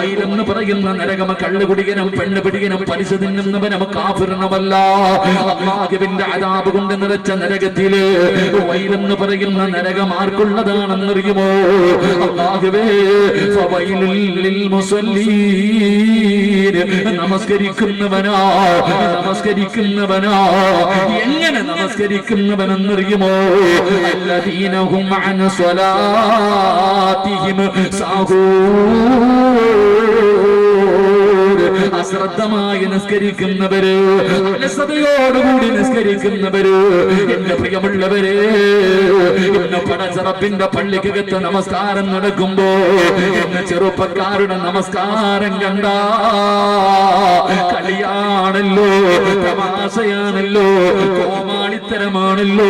വൈലെന്ന് പറയുന്ന നരകം കള്ളുകുടികനും പെണ്ണുപിടികനും പലിശ തിന്നുന്നവനും കാഫിറുമല്ല. അല്ലാഹുവിന്റെ അദാബ് കൊണ്ട് നിറച്ച നരകത്തില് വൈലെന്ന് പറയുന്ന നരകം ആർക്കുള്ളതാണെന്നറിയുമോ? അല്ലാഹുവേ ഫവൈലുൽ ലിൽ മുസല്ലീൻ. നമസ്കരിക്കുന്നവനാ എങ്ങനെ നമസ്കരിക്കുന്നവനെന്നറിയുമോ? അല്ലദീന ഹും അൻ സ്വലാത്തിഹിം സാഹൂൻ. അശ്രദ്ധമായി നിസ്കരിക്കുന്നവര്, അലസതയോടുകൂടി നിസ്കരിക്കുന്നവര്, എന്റെ പ്രിയമുള്ളവരെ, ഇന്ന് പടച്ചറപ്പിന്റെ പള്ളിക്കകത്ത് നമസ്കാരം നടക്കുമ്പോ എന്ന ചെറുപ്പക്കാരുടെ നമസ്കാരം കണ്ട കളിയാണല്ലോ, തമാശയാണല്ലോ, കോമാളിത്തരമാണല്ലോ.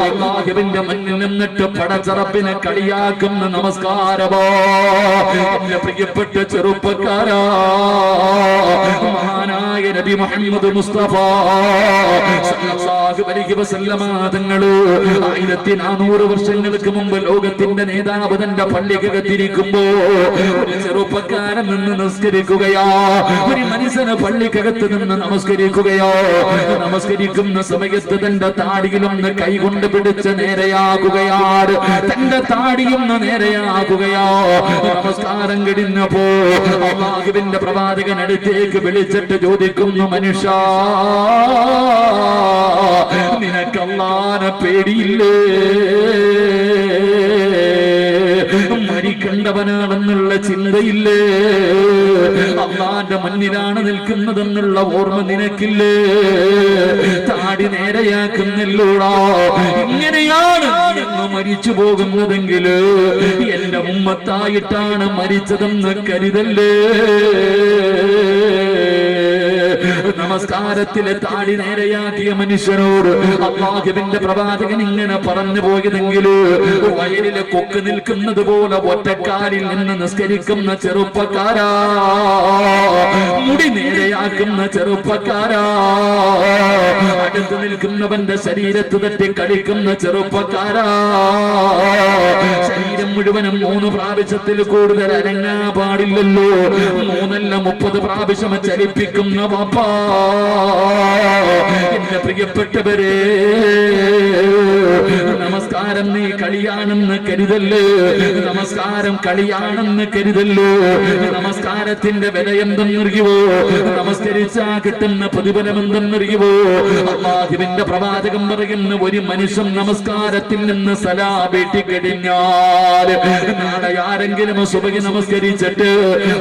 അല്ലാഹുവിന്റെ മുന്നിൽ നിന്നിട്ട് പടച്ചറപ്പിനെ കളിയാക്കുന്ന നമസ്കാരമോ? എന്റെ പ്രിയപ്പെട്ട ചെറുപ്പക്കാരാ, മഹാനായ നബി മുഹമ്മദ് മുസ്തഫ സല്ലല്ലാഹു അലൈഹി വസല്ലമ തങ്ങള് 1400 വർഷങ്ങൾക്ക് മുമ്പ് ലോകത്തിന്റെ നേതാവ് തന്റെ പള്ളിക്കകത്തിരിക്കുമ്പോ ഒരു ചെറുപ്പക്കാരൻ നിന്ന് നമസ്കരിക്കുകയാ. ഒരു മനുഷ്യന് പള്ളിക്കകത്ത് നിന്ന് നമസ്കരിക്കുകയോ. നമസ്കരിക്കുന്ന സമയത്ത് തന്റെ താടിയിലൊന്ന് കൈകൊണ്ട് പിടിച്ച് നേരെയാകുകയാണ്. തന്റെ താടിയൊന്ന് നേരെയാകുകയോ. നമസ്കാരം കഴിഞ്ഞപ്പോ അല്ലാഹുവിന്റെ പ്രവാചകൻ അടുത്തേക്ക് വിളിച്ചിട്ട് ചോദിക്കുന്നു, മനുഷ്യ, നിനക്ക് അല്ലാഹുവിനെ പേടിയില്ലേ? മരിക്കണ്ടവനാണെന്നുള്ള ചിന്തയില്ലേ? അല്ലാഹുവിന്റെ മുന്നിലാണ് നിൽക്കുന്നതെന്നുള്ള ഓർമ്മ നിനക്കില്ലേ? താടി നേരെയാക്കുന്നില്ലൂടാ. ഇങ്ങനെയാണ് എന്ന് മരിച്ചു പോകുന്നതെങ്കിൽ എന്റെ ഉമ്മത്തായിട്ടാണ് മരിച്ചതെന്ന് കരുതല്ലേ? നമസ്കാരത്തിലെ താടി നേരെയാക്കിയ മനുഷ്യനോട് അല്ലാഹുവിന്റെ പ്രവാചകൻ ഇങ്ങനെ പറഞ്ഞു പോയതെങ്കിൽ വയലിലെ കൊക്ക് നിൽക്കുന്നത് പോലെ ഒറ്റക്കാലിൽ നിന്ന് നിസ്കരിക്കുന്ന ചെറുപ്പക്കാരാ, മുടി നേരെയാക്കുന്ന ചെറുപ്പക്കാരാ, അടുത്ത് നിൽക്കുന്നവന്റെ ശരീരത്ത് തട്ടി കളിക്കുന്ന ചെറുപ്പക്കാരാ, ശരീരം മുഴുവനും 3 പ്രാവശ്യത്തിൽ കൂടുതൽ അനങ്ങാ പാടില്ലല്ലോ, 3 അല്ല 30 പ്രാവശ്യം ചലിപ്പിക്കുന്ന പാപ്പാ. എന്റെ പ്രിയപ്പെട്ടവരെ, നമസ്കാരം നീ കളിയാണെന്ന് കരുതല്ലേ? നമസ്കാരം കളിയാണെന്ന് കരുതല്ലോ. നമസ്കാരത്തിന്റെ വില എന്തെന്നറിയുവോ? നമസ്കരിച്ചാ കിട്ടുന്ന പ്രതിഫലം എന്തെന്നറിയുവോ? അല്ലാഹുവിന്റെ പ്രവാചകൻ പറയുന്ന, ഒരു മനുഷ്യൻ നമസ്കാരത്തിൽ നിന്ന് സലാം വീട്ടി കഴിഞ്ഞാൽ, നാളെ ആരെങ്കിലും സുബഹി നമസ്കരിച്ചിട്ട്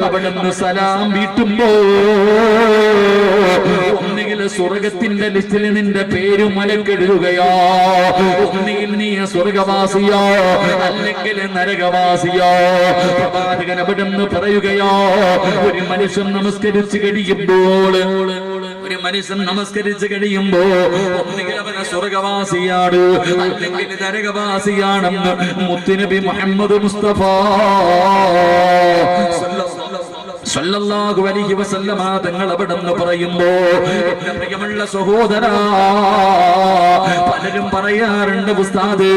അവിടെ നിന്ന് സലാം വീട്ടുമ്പോ ഒന്നുകിൽ സ്വർഗത്തിന്റെ ലിസ്റ്റിൽ നിന്റെ പേര് മലക്കെഴുതുകയോ, ഒന്നുകിൽ നീ സ്വർഗവാസിയോ അല്ലെങ്കിൽ നരകവാസിയോ. പ്രവാചകൻ അവിടെന്ന് പറയുകയോ, ഒരു മനുഷ്യൻ നമസ്കരിച്ചു കഴിയുമ്പോ ഒന്നുകിൽ അവനെ സ്വർഗവാസിയാണ് അല്ലെങ്കിൽ നരകവാസിയാണെന്ന് മുത്തുനബി മുഹമ്മദ് മുസ്തഫ സല്ലല്ലാഹു അലൈഹി വസല്ലമ തങ്ങൾ അവിടെന്ന് പറയുമ്പോ, എന്റെ പ്രിയമുള്ള സഹോദരാ, പലരും പറയാറുണ്ട്, ഉസ്താദ്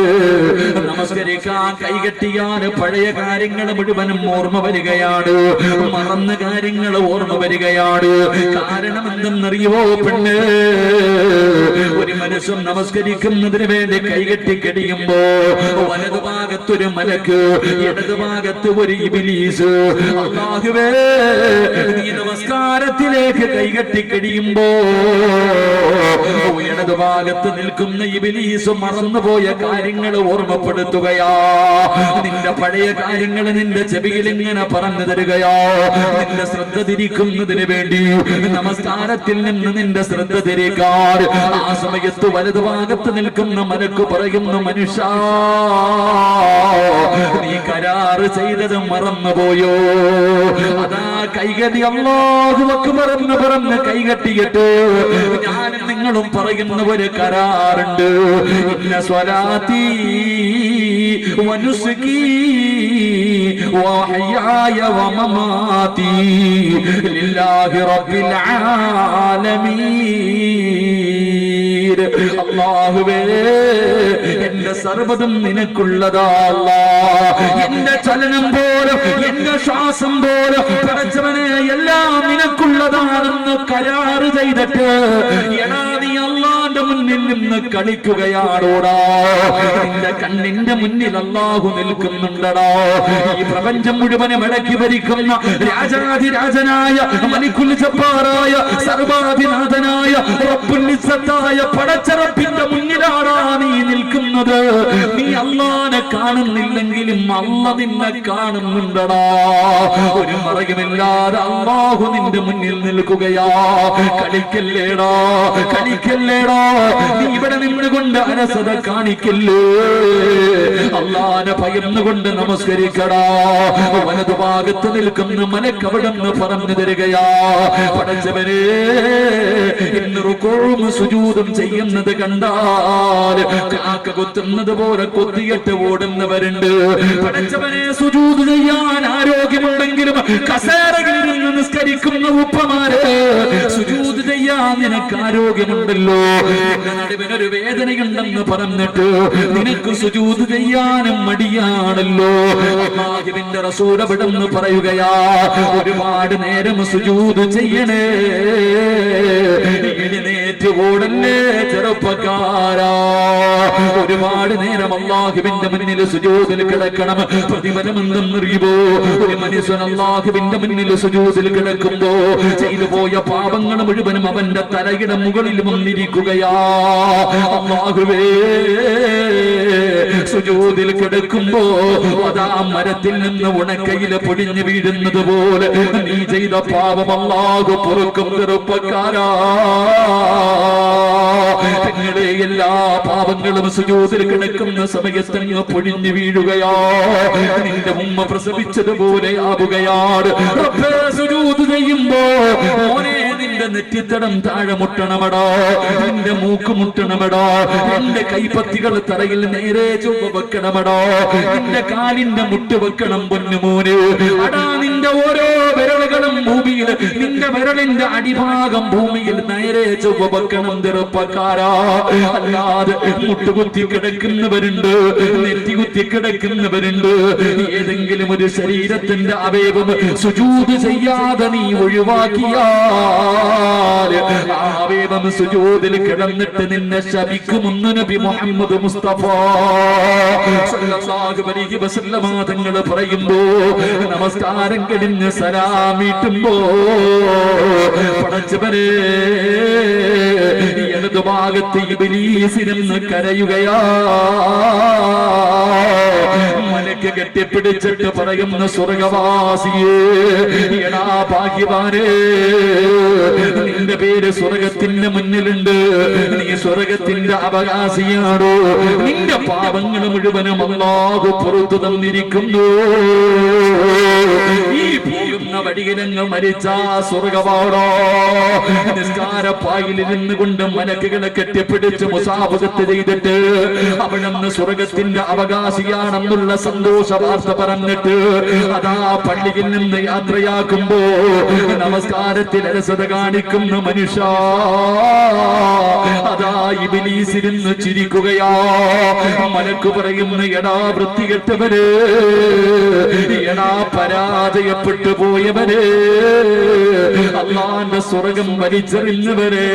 നമസ്കരിക്കാൻ കൈകെട്ടിയാൽ പഴയ കാര്യങ്ങൾ മുഴുവനും ഓർമ്മ വരികയാണ്, മറന്ന കാര്യങ്ങൾ ഓർമ്മ വരികയാണ്. കാരണം എന്തെന്നറിയുവോ പെണ്ണ്? ഒരു മനുഷ്യൻ നമസ്കരിക്കുന്നതിന് വേണ്ടി കൈകെട്ടി കഴിയുമ്പോ വലതുഭാഗത്തൊരു മലക്ക്, ഇടതുഭാഗത്ത് ഒരു ഇബ്ലീസ്. അല്ലാഹുവേ, നീ നമസ്കാരത്തിലേക്ക് കൈകെട്ടി കഴിയുമ്പോ ഇടതുഭാഗത്ത് നിൽക്കുന്ന ഇബ്ലീസ് മറന്നുപോയ കാര്യങ്ങൾ ഓർമ്മപ്പെടുത്തുകയാ. നിന്റെ പഴയ കാര്യങ്ങൾ നിന്റെ ചെവിയിൽ ഇങ്ങനെ പറഞ്ഞു തരികയാ. നിന്റെ ശ്രദ്ധ തിരിക്കുന്നതിന് വേണ്ടി നമസ്കാരത്തിൽ നിന്ന് നിന്റെ ശ്രദ്ധ തിരിക്കാൻ ആ സമയത്ത് വലതുഭാഗത്ത് നിൽക്കുന്ന മലക്ക് പറയുന്നു, മനുഷ്യ, നീ കരാറ് ചെയ്തത് മറന്നുപോയോ? അതാ കൈകെട്ടി അല്ലാഹു അക്ബർ എന്ന് പറഞ്ഞ് കൈകെട്ടിയിട്ട് ഞാനും നിങ്ങളും പറയുന്ന ഒരു കരാറുണ്ട്. ഇന്ന സ്വലാത്തി വനുസുകി വഹയായ വമമാതി ലില്ലാഹി റബ്ബിൽ ആലമീൻ. കസീർ. അല്ലാഹുവേ എന്റെ സർവ്വതും നിനക്കുള്ളതാ അല്ലാ. എന്റെ ചലനം പോലും എന്റെ ശ്വാസം പോലും പടച്ചവനെ എല്ലാം നിനക്കുള്ളതാണെന്ന് കരാറ് ചെയ്തിട്ട് എടാ നീ അല്ലാഹുവിന്റെ മുന്നിൽ നിന്ന് കളിക്കുകയാണോടാ. നിന്റെ കണ്ണിന്റെ മുന്നിൽ അല്ലാഹു നിൽക്കുന്നുണ്ടടാ. ഈ പ്രപഞ്ചം മുഴുവനും അടക്കി ഭരിക്കുന്ന രാജാധിരാജനായ മലിക്കുൽ ജബ്ബാറായ സർവാധിനാഥനായ റബ്ബുൽ ഇസ്സത്തായ പടച്ചറപ്പിന്റെ മുന്നിലാടാ നീ നിൽക്കുന്നത്. നീ അല്ലാഹുവിനെ കാണുന്നില്ലെങ്കിലും അല്ലാഹു നിന്നെ കാണുന്നുണ്ടടാ. ഒരു മറയുമില്ലാതെ അല്ലാഹു നിന്റെ മുന്നിൽ നിൽക്കുകയാ. കളിക്കല്ലേടാ, കളിക്കല്ലേടാ. നീ ഇവിടെ നിന്നുകൊണ്ട് അലസത കാണിക്കല്ലേ. അല്ലാഹുവിനെ ഭയന്നുകൊണ്ട് നമസ്കരിക്കടാ. വലതുഭാഗത്ത് നിൽക്കുന്ന മലക്ക് അവിടെ നിന്ന് പറഞ്ഞു തരികയാ, പടച്ചവനെ ഇന്ന് റുകൂഉം സുജൂദും ചെയ്യുന്നത് കണ്ടാൽ കാക്ക കൊത്തുന്നത് പോലെ കൊത്തിയിട്ട് ഓടുന്നവരുണ്ട്. പടച്ചവനെ സുജൂദ് ചെയ്യാൻ ആരോഗ്യമുണ്ടെങ്കിലും കസേരകളിലിരുന്ന് നിസ്കരിക്കുന്ന ഉപ്പമാര്, സുജൂദ് ചെയ്യാൻ നിനക്ക് ആരോഗ്യമുണ്ടല്ലോ, നിന്റെ നടുവിനൊരു വേദനയുണ്ടെന്ന് പറഞ്ഞിട്ട് നിനക്ക് സുജൂദ് ചെയ്യാനും മടിയാണല്ലോ. അല്ലാഹുവിന്റെ റസൂൽ അവിടെന്ന് പറയുകയാ, ഒരുപാട് നേരം സുജൂദ് ചെയ്യണേ, എഴുന്നേറ്റ് ഓടല്ലേ ചെറുപ്പക്കാരാ. ഒരുപാട് നേരം അല്ലാഹുവിന്റെ മുന്നിൽ സുജൂദിൽ കിടക്കണം. പ്രതിഫലം എന്തെന്നറിയുമോ? ഒരു മനുഷ്യൻ അല്ലാഹുവിന്റെ മുന്നിൽ സുജൂദിൽ കിടക്കുമ്പോ ചെയ്തു പോയ പാപങ്ങൾ മുഴുവനും അവന്റെ തലയുടെ മുകളിൽ വന്നിരിക്കുകയാ. അല്ലാഹുവേ സുജൂദിൽ കിടക്കുമ്പോ അതാ മരത്തിൽ നിന്ന് ഉണക്കയില പൊടിഞ്ഞു വീഴുന്നത് പോലെ നീ ചെയ്ത പാപം അല്ലാഹു പൊറുക്കും ചെറുപ്പക്കാരാ. നിങ്ങളുടെ എല്ലാ പാപങ്ങളും സുജൂദിൽ കിടക്കുന്ന സമയത്ത് അങ്ങ് പൊടിഞ്ഞു വീഴുകയാ. നിന്റെ ഉമ്മ പ്രസവിച്ചതുപോലെ ആവുകയാണ്. റബ്ബേ സുജൂദ് ചെയ്യുമ്പോ മോനെ നിന്റെ നെറ്റിത്തടം താഴെ മുട്ടണമടാ, നിന്റെ മൂക്ക് മുട്ടണമടാ, നിന്റെ കൈപ്പത്തികൾ തറയിൽ നേരെ ചൊവ്വ വെക്കണമടാ, നിന്റെ കാലിന്റെ മുട്ട് വെക്കണം പൊന്നുമോന്. അടാ നിന്റെ ഓരോ വിരലുകളും ഭൂമിയിൽ, നിന്റെ വിരലിന്റെ അടിഭാഗം ഭൂമിയിൽ നേരെ ചൊവ്വ വെക്കണം ചെറുപ്പക്കാരാ. അല്ലാതെ മുട്ടുകുത്തി കിടക്കുന്നവരുണ്ട്, നെറ്റി കുത്തി കിടക്കുന്നവരുണ്ട്. ഏതെങ്കിലും ഒരു ശരീരത്തിന്റെ അവയവം സുജൂദ് ചെയ്യാതെ നീ ഒഴിവാക്കിയാൽ ആ അവയവം സുജൂദിൽ കിടന്നിട്ട് നിന്നെ ശപിക്കുമെന്ന് നബി മുഹമ്മദ് മുസ്തഫ സല്ലല്ലാഹു അലൈഹി വസല്ലമ തങ്ങൾ പറയുമ്പോ, നമസ്കാരം കഴിഞ്ഞ് സലാമിട്ടുമ്പോ പടച്ചവനെ ഇടതുഭാഗത്ത് ഇബ്ലീസിനെന്ന് കരയുകയാ. മലക്ക് കെട്ടിപ്പിടിച്ചിട്ട് പറയുന്ന സ്വർഗവാസിയേ, എടാ ഭാഗ്യവാനേ, നിന്റെ പേര് സ്വർഗത്തിന്റെ മുന്നിലുണ്ട്, നീ സ്വർഗത്തിന്റെ അവകാശിയാണോ, നിന്റെ പാപങ്ങൾ മുഴുവനും അല്ലാഹു പുറത്തു തന്നിരിക്കുന്നു. ഈ പോകുന്ന വഴിയിലങ്ങ് മരിച്ച സ്വർഗവാടോ. നിസ്കാരപ്പായിൽ നിന്ന് കൊണ്ട് മലക്കുകളെ കെട്ടിപ്പിടിച്ച് മുസാഫഹത്ത് ചെയ്തിട്ട് അവിടുന്ന് സ്വർഗത്തിന്റെ അവകാശിയാണെന്നുള്ള സന്തോഷ വാർത്ത പറഞ്ഞിട്ട് അതാ പള്ളിയിൽ നിന്ന് യാത്രയാക്കുമ്പോ നമസ്കാരത്തിൽ അലസത കാണിക്കുന്ന മനുഷ്യ അതാ ഇബ്ലീസിരുന്ന് ചിരിക്കുകയാ. മലക്ക് പറയുന്നു, എടാ വൃത്തികെട്ടവര്, എടാ പരാജയപ്പെട്ടു പോയവര്, അല്ലാഹുവിന്റെ സ്വർഗം വലിച്ചെറിഞ്ഞവര്,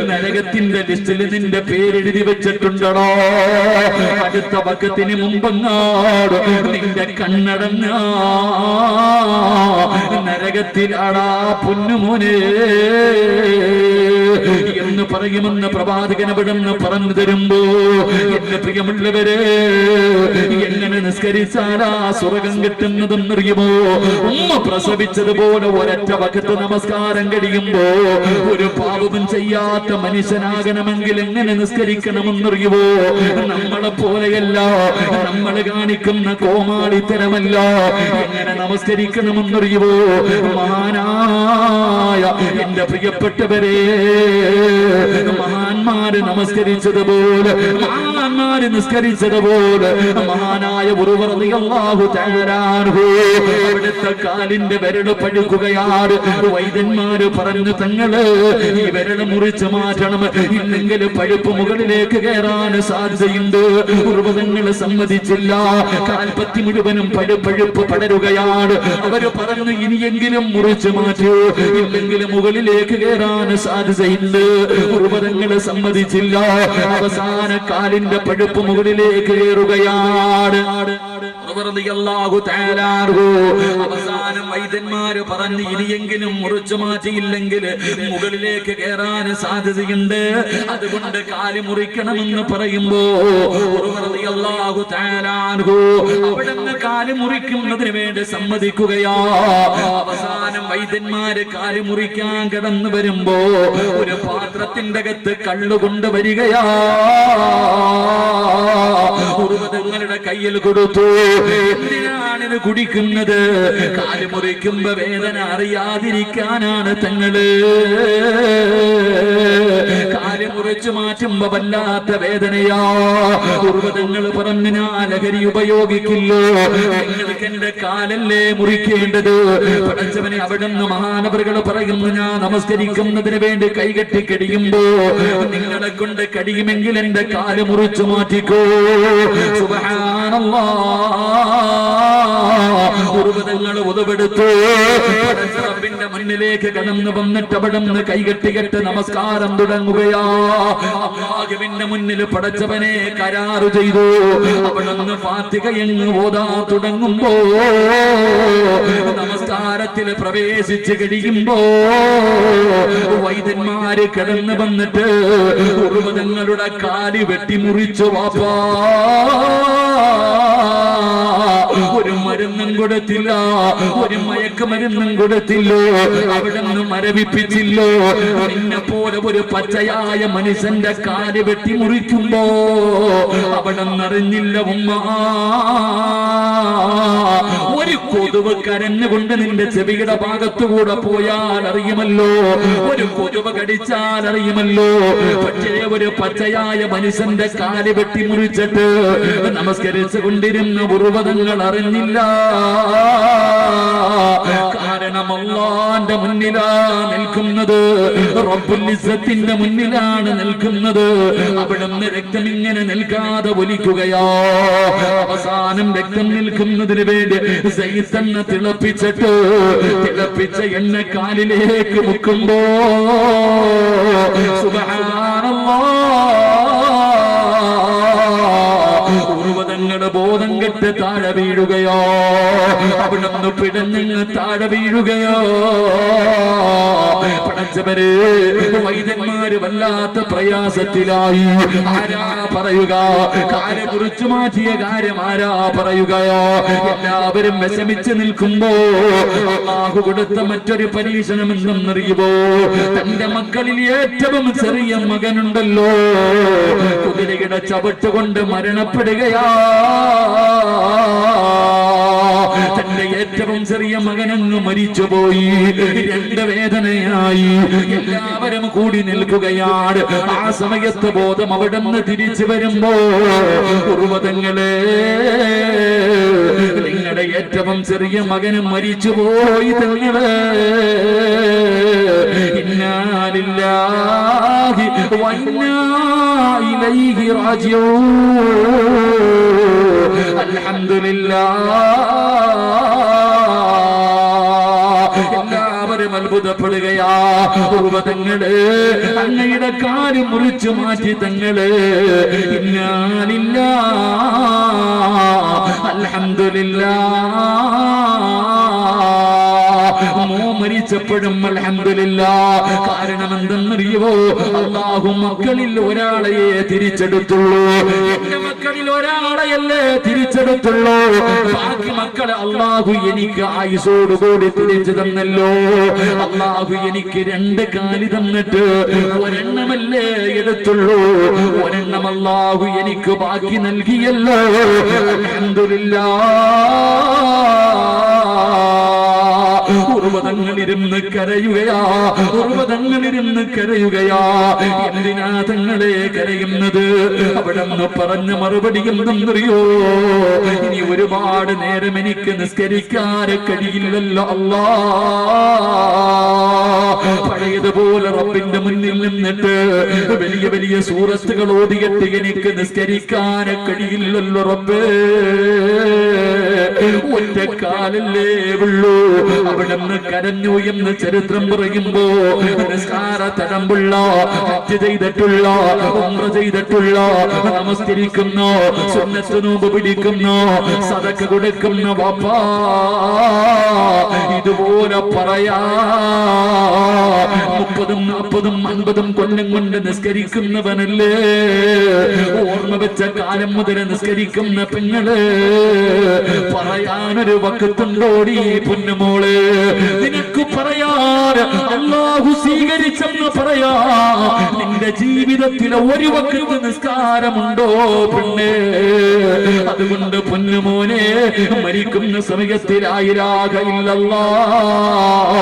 നരകത്തിന്റെ ലിസ്റ്റിൽ നിന്റെ പേരെഴുതി വെച്ചിട്ടുണ്ടോ? അടുത്ത വക്കത്തിന് മുമ്പങ്ങാട് നിന്റെ കണ്ണടഞ്ഞ നരകത്തിലാടാ പൊന്നുമോനെ എന്ന് പറയുമെന്ന് പ്രവാചകൻ അവിടുന്ന് പറഞ്ഞു തരുമ്പോ, എന്റെ പ്രിയമുള്ളവരെ, എങ്ങനെ നിസ്കരിച്ചാലാ സ്വർഗം കിട്ടുന്നതെന്നറിയുമോ? ഉമ്മ പ്രസവിച്ചതുപോലെ ഒരൊറ്റ വക്കത്ത് നമസ്കാരം കഴിയുമ്പോ ഒരു പാപവും ചെയ്യാത്ത മനുഷ്യനാകണമെങ്കിൽ എങ്ങനെ നിസ്കരിക്കണമെന്നറിയുമോ? നമ്മളെ പോലെയല്ല, നമ്മൾ കാണിക്കുന്ന കോമാളിത്തരമല്ല. എങ്ങനെ നമസ്കരിക്കണമെന്നറിയുമോ? മഹാനായ എന്റെ പ്രിയപ്പെട്ടവരെ, മഹാന്മാര് നമസ്കരിച്ചതുപോലെ മഹാന്മാര് നിസ്കരിച്ചതുപോലെ മഹാനായ ഉർവ റളിയല്ലാഹു തആല അൻഹു അവിടുത്തെ കാലിന്റെ വിരൽ പഴുക്കുകയാണ്. വൈദ്യന്മാര് പറഞ്ഞു, തങ്ങള് ഈ വിരൽ മുറിച്ച് മാറ്റണം, ഇല്ലെങ്കിൽ പഴുപ്പ് മുകളിലേക്ക് കയറാൻ സാധ്യതയുണ്ട്. ഉർവതങ്ങൾ സമ്മതിച്ചില്ല. കാൽപ്പത്തി മുഴുവനും പഴുപ്പ് പടരുകയാണ്. അവര് പറഞ്ഞു, ഇനിയെങ്കിലും മുറിച്ച് മാറ്റൂ, ഇല്ലെങ്കിൽ മുകളിലേക്ക് കയറാൻ സാധ്യതയുണ്ട്. ഉർവതങ്ങൾ സമ്മതിച്ചില്ല. അവസാന കാലിന്റെ പഴുപ്പ് മുകളിലേക്ക് കയറുകയാണ്. അവസാനം വൈദ്യന്മാര് പറഞ്ഞു, ഇനിയെങ്കിലും മുറിച്ചു മാറ്റിയില്ലെങ്കിൽ മുകളിലേക്ക് കയറാൻ സാധ്യതയുണ്ട്, അതുകൊണ്ട് കാല് മുറിക്കണമെന്ന് പറയുമ്പോ അവിടുന്ന് കാല് മുറിക്കുന്നതിന് വേണ്ടി സമ്മതിക്കുകയാ. അവസാനം വൈദ്യന്മാര് കാല് മുറിക്കാൻ കടന്നു വരുമ്പോ ഒരു പാത്രത്തിന്റെ അകത്ത് കള്ളുകൊണ്ട് വരികയാ. ഉർവതങ്ങളുടെ കയ്യിൽ കൊടുത്തു. എന്തിനാണിത് കുടിക്കുന്നത്? കാല് മുറിക്കുമ്പോ വേദന അറിയാതിരിക്കാനാണ് തങ്ങള്. കാല് മുറിച്ചു മാറ്റുമ്പോ വല്ലാത്ത വേദനയാ. ഉർവതങ്ങൾ പറഞ്ഞു, ഞാൻ ലഹരി ഉപയോഗിക്കില്ലോ, നിങ്ങൾക്ക് എന്റെ കാലല്ലേ മുറിക്കേണ്ടത്. പടച്ചവനെ, അവിടുന്ന് മഹാനവറുകൾ പറയുന്നു, ഞാൻ നമസ്കരിക്കുന്നതിന് വേണ്ടി കൈകെട്ടി കടിയുമ്പോ നിങ്ങളെ കൊണ്ട് കടിയുമെങ്കിൽ എന്റെ കാല് മുറിച്ചു മാറ്റിക്കോ. ഉർവതങ്ങൾ ഉതവെടുത്തു. റബ്ബിന്റെ മുന്നിലേക്ക് കടന്നു വന്നിട്ട് അവിടുന്ന് കൈകെട്ടികെട്ട് നമസ്കാരം തുടങ്ങുകയാ. അല്ലാഹുവിന്റെ മുന്നിൽ പടച്ചവനെ കരാറ് ചെയ്തു. അവിടുന്ന് ഫാത്തിഹ എന്ന് ഓതാൻ തുടങ്ങുമ്പോ നമസ്കാരത്തിൽ പ്രവേശിച്ച് കഴിയുമ്പോ വൈദ്യന്മാര് കടന്നു വന്നിട്ട് ഉർവതങ്ങളുടെ കാല് വെട്ടിമുറിച്ചു. വാപ്പാ, ഒരു മരുന്നും കൊടുത്തില്ല, ഒരു മയക്കുമരുന്നും കൊടുത്തില്ലോ, അവിടുന്ന് മരവിപ്പിച്ചില്ലോ. നിന്നെ പോലെ ഒരു പച്ചയായ മനുഷ്യന്റെ കാല് വെട്ടി മുറിക്കുമ്പോ അവിടുന്ന് അറിഞ്ഞില്ല ഉമ്മ. ഒരു കൊതുവ് കരഞ്ഞുകൊണ്ട് നിന്റെ ചെവിയുടെ ഭാഗത്തുകൂടെ പോയാൽ അറിയുമല്ലോ, ഒരു കൊതുവ് കടിച്ചാൽ അറിയുമല്ലോ. പക്ഷേ ഒരു പച്ചയായ മനുഷ്യന്റെ കാല് വെട്ടി മുറിച്ചിട്ട് നമസ്കരിച്ചു കൊണ്ടിരുന്ന ഉർവതങ്ങൾ അറിഞ്ഞില്ല. കാരണം അല്ലാഹുവിന്റെ മുന്നിലാ നിൽക്കുന്നത്, റബ്ബുൽ ഇസ്സത്തിന്റെ മുന്നിലാണ് നിൽക്കുന്നത്. അവിടുന്ന് രക്തം ഇങ്ങനെ നിൽക്കാതെ ഒലിക്കുകയോ. അവസാനം രക്തം നിൽക്കുന്നതിന് വേണ്ടി സൈത്തന്നെ തിളപ്പിച്ച എണ്ണ കാലിലേക്ക് മുക്കുമ്പോ ഉർവതങ്ങളുടെ ബോധം കെട്ട് താഴെ വീഴുകയോ, അവിടുന്ന് പിടഞ്ഞങ്ങ് താഴെ വീഴുകയോ. പടച്ചവരെ, വൈദ്യന്മാര് വല്ലാത്ത പ്രയാസത്തിലായി. ആരാ പറയുക? കാര്യം കുറിച്ചു മാറ്റിയ കാര്യം ആരാ പറയുകയോ? എല്ലാവരും വിഷമിച്ച് നിൽക്കുമ്പോ അല്ലാഹു കൊടുത്ത മറ്റൊരു പരീക്ഷണം എന്തെന്നറിയുമോ? തന്റെ മക്കളിൽ ഏറ്റവും ചെറിയ മകനുണ്ടല്ലോ, കുതിരയുടെ ചവിട്ടുകൊണ്ട് മരണപ്പെടുകയാ. തന്റെ ഏറ്റവും ചെറിയ മകനങ്ങ് മരിച്ചുപോയി. രണ്ട് വേദനയായി. എല്ലാവരും കൂടി നിൽക്കുകയാണ്. ആ സമയത്ത് ബോധം അവിടുന്ന് തിരിച്ചു വരുമ്പോ ഉർവതങ്ങളെ, നിങ്ങളുടെ ഏറ്റവും ചെറിയ മകനും മരിച്ചുപോയി. തങ്ങളെ ഇന്നാ ലില്ലാഹി വ ഇന്നാ ഇലൈഹി റാജിഊൻ. അൽഹംദുലില്ലാഹ്. എല്ലാവരും അത്ഭുതപ്പെടുകയാ. ഉർവതങ്ങള് അങ്ങയുടെ കാല് മുറിച്ചു മാറ്റി. തങ്ങള് ഇന്നാ ലില്ലാഹി അൽഹംദുലില്ലാഹ്. മരിച്ചപ്പോഴും അൽഹംദുലില്ലാഹ്. കാരണം എന്തെന്നറിയുമോ? അല്ലാഹു മക്കളിൽ ഒരാളെയേ തിരിച്ചെടുത്തുള്ളൂ. എന്റെ മക്കളിൽ ഒരാളെയല്ലേ തിരിച്ചെടുത്തുള്ളൂ. ബാക്കി മക്കളെ അല്ലാഹു എനിക്ക് ആയുസോടുകൂടി തിരിച്ചു തന്നല്ലോ. അല്ലാഹു എനിക്ക് രണ്ട് കാലി തന്നിട്ട് ഒരെണ്ണമല്ലേ എടുത്തുള്ളൂ. ഒരെണ്ണം അല്ലാഹു എനിക്ക് ബാക്കി നൽകിയല്ലോ. അൽഹംദുലില്ലാഹ്. ഉർവതങ്ങളിരുന്ന് കരയുകയാ, ഉർവതങ്ങളിരുന്ന് കരയുകയാ. എന്തിനാ തങ്ങളെ കരയുന്നത്? അവിടെ നിന്ന് പറഞ്ഞ മറുപടി എന്തെന്നറിയോ? ഇനി ഒരുപാട് നേരം എനിക്ക് നിസ്കരിക്കാൻ കഴിയില്ലല്ലോ അല്ലാ. പഴയതുപോലെ റബ്ബിന്റെ മുന്നിൽ നിന്നിട്ട് വലിയ വലിയ സൂറത്തുകൾ ഓതിയിട്ട് എനിക്ക് നിസ്കരിക്കാൻ കഴിയില്ലല്ലോ റബ്ബേ. ഒറ്റക്കാലല്ലേ ഉള്ളൂ. അവിടെ നിന്ന് കരഞ്ഞു എന്ന് ചരിത്രം പറയുമ്പോ നിസ്കാര തടമ്പുള്ള, ഹജ്ജ് ചെയ്തിട്ടുള്ള, ഉംറ ചെയ്തിട്ടുള്ള, നമസ്കരിക്കുന്നു, സുന്നത്ത് നോമ്പ് പിടിക്കുന്നു, സദഖ കൊടുക്കുന്ന വാപ്പാ ഇതുപോലെ പറയാ 30, 40, 50 കൊല്ലം കൊണ്ട് നിസ്കരിക്കുന്നവനല്ലേ. ഓർമ്മ വെച്ച കാലം മുതൽ നിസ്കരിക്കുന്ന പെങ്ങള് പറയാനൊരു വക്കത്തുണ്ടോടി പൊന്നുമോള്? നിനക്ക് പറയാൻ അല്ലാഹു സ്വീകരിച്ചെന്ന് പറയാ നിന്റെ ജീവിതത്തിലെ ഒരു വക്കത്ത് നിസ്കാരമുണ്ടോ പെണ്ണേ? അതുകൊണ്ട് പൊന്നുമോനെ, മരിക്കുന്ന സമയത്തിൽ ലാ ഇലാഹ ഇല്ലല്ലാഹ്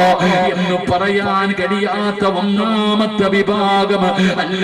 എന്ന് പറയാൻ കഴിയാത്ത ഒന്നാമത്തെ വിഭാഗം അല്ല.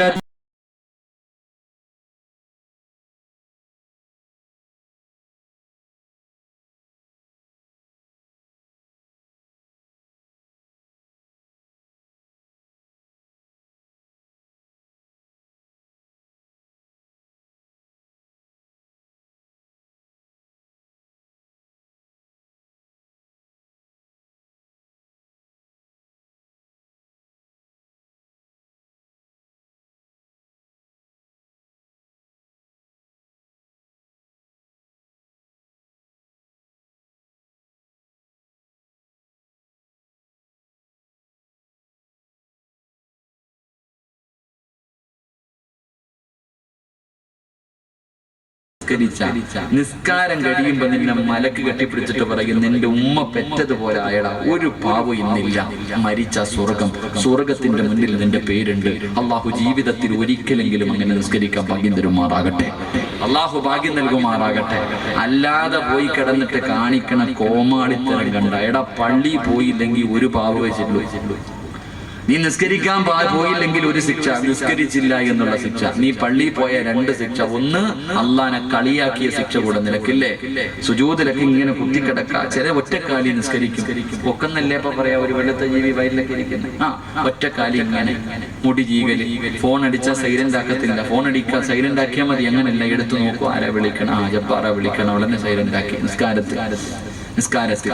നിസ്കാരം കഴിയുമ്പോ നിന്നെ മലക്ക് കെട്ടിപ്പിടിച്ചിട്ട് പറയും, നിന്റെ ഉമ്മ പെറ്റതുപോലെ ആയടാ, ഒരു പാവം ഇന്നില്ല, മരിച്ച സ്വർഗത്തിന്റെ മുന്നിൽ നിന്റെ പേരുണ്ട്. അള്ളാഹു ജീവിതത്തിൽ ഒരിക്കലെങ്കിലും അങ്ങനെ നിസ്കരിക്കാൻ ഭാഗ്യം തരുമാറാകട്ടെ. അള്ളാഹു ഭാഗ്യം നൽകുമാറാകട്ടെ. അല്ലാതെ പോയി കിടന്നിട്ട് കാണിക്കണ കോമാളിത്തരം കണ്ട എടാ, പള്ളി പോയില്ലെങ്കിൽ ഒരു പാവം വെച്ചിട്ടുള്ളൂ. നീ നിസ്കരിക്കാൻ പോയില്ലെങ്കിൽ ഒരു ശിക്ഷ, നിസ്കരിച്ചില്ല എന്നുള്ള ശിക്ഷ. നീ പള്ളിയിൽ പോയ 2 ശിക്ഷ. ഒന്ന്, അള്ളാനെ കളിയാക്കിയ ശിക്ഷ കൂടെ നിനക്കില്ലേ. സുജൂദിലൊക്കെ ഇങ്ങനെ കുത്തിക്കിടക്ക, ചില ഒറ്റക്കാലി നിസ്കരിക്കും. ഒക്കെന്നല്ലേ ഇപ്പൊ പറയാ, ഒരു വെള്ളത്തെ ജീവി വയലിലൊക്കെ ഇരിക്കുന്നത്. ഒറ്റക്കാലി ഇങ്ങനെ മുടി ജീകല്. ഫോൺ അടിച്ചാൽ സൈലന്റ് ആക്കത്തില്ല. ഫോൺ അടിക്കുക, സൈലന്റ് ആക്കിയാൽ മതി. അങ്ങനെയല്ല, എടുത്തു നോക്കും, ആരാ വിളിക്കണം, ജപ്പാറ വിളിക്കണം, ഉടനെ സൈലന്റ് ആക്കി. നിസ്കാരത്തിൽ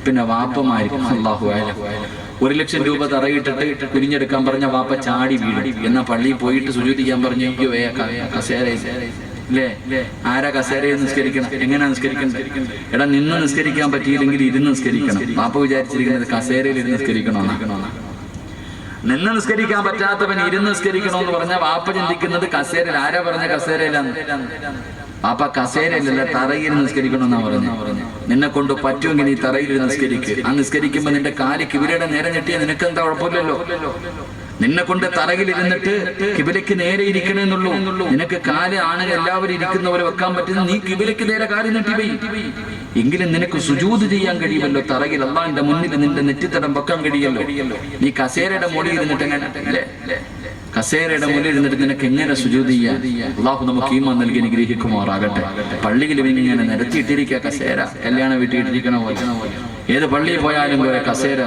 പിന്നെ വാപ്പമാരിക്കും അല്ലാഹു അഅലം 1 ലക്ഷം രൂപ തറയിട്ടിട്ട് കുനിഞ്ഞെടുക്കാൻ പറഞ്ഞ വാപ്പ ചാടി വീഴും. എന്നാ പള്ളിയിൽ പോയിട്ട് സുജൂദ് ചെയ്യാൻ പറഞ്ഞു, കസേര അല്ലേ? ആരാ കസേരയിൽ നിസ്കരിക്കണം? എങ്ങനെയാ നിസ്കരിക്കണ്ടേ? എടാ, നിന്ന് നിസ്കരിക്കാൻ പറ്റിയില്ലെങ്കിൽ ഇരുന്ന് നിസ്കരിക്കണം. വാപ്പ വിചാരിച്ചിരിക്കുന്നത് കസേരയിൽ ഇരുന്ന് നിസ്കരിക്കണമെന്നാക്കണമെന്നാ. നിന്ന് നിസ്കരിക്കാൻ പറ്റാത്തവൻ ഇരുന്ന് നിസ്കരിക്കണമെന്ന് പറഞ്ഞാൽ വാപ്പ ചിന്തിക്കുന്നത് കസേരയിൽ. ആരാ പറഞ്ഞ കസേരയിലാണ്? വാപ്പ കസേരയിലല്ല, തറയിൽ നിസ്കരിക്കണമെന്നാ പറഞ്ഞു. നിന്നെ കൊണ്ട് പറ്റുമെങ്കിൽ നീ തറയിൽ നിസ്കരിക്കുക. ആ നിസ്കരിക്കുമ്പോ നിന്റെ കാല് കിബിലയുടെ നേരെ ഞെട്ടിയാൽ നിനക്കെന്താ കുഴപ്പമില്ലല്ലോ. നിന്നെ കൊണ്ട് തറയിൽ ഇരുന്നിട്ട് കിബിലയ്ക്ക് നേരെ ഇരിക്കണമെന്നുള്ളൂ. നിനക്ക് കാല് ആണെങ്കിൽ എല്ലാവരും ഇരിക്കുന്ന പോലെ വെക്കാൻ പറ്റുന്ന, നീ കിബിലയ്ക്ക് നേരെ കാല് നീട്ടി പോയി എങ്കിലും നിനക്ക് സുജൂദ് ചെയ്യാൻ കഴിയുമല്ലോ. തറയിൽ അല്ലാഹുവിന്റെ മുന്നിൽ നിന്റെ നെറ്റിത്തടം വെക്കാൻ കഴിയല്ലോ. നീ കസേരയുടെ മുകളിൽ ഇരുന്നിട്ട് എങ്ങനെ, കസേരയുടെ മുന്നിൽ ഇരുന്നിട്ട് നിനക്ക് എങ്ങനെ സുജൂദ് ചെയ്യാൻ? അല്ലാഹു നമുക്ക് ഈമാൻ നൽകി അനുഗ്രഹിക്കുമാറാകട്ടെ. പള്ളിയിൽ ഇങ്ങനെ നിരത്തിയിട്ടിരിക്കുക കസേര, കല്യാണ വീട്ടിൽ ഇട്ടിരിക്കണ പോലെ. ഏത് പള്ളിയിൽ പോയാലും പോലെ കസേര.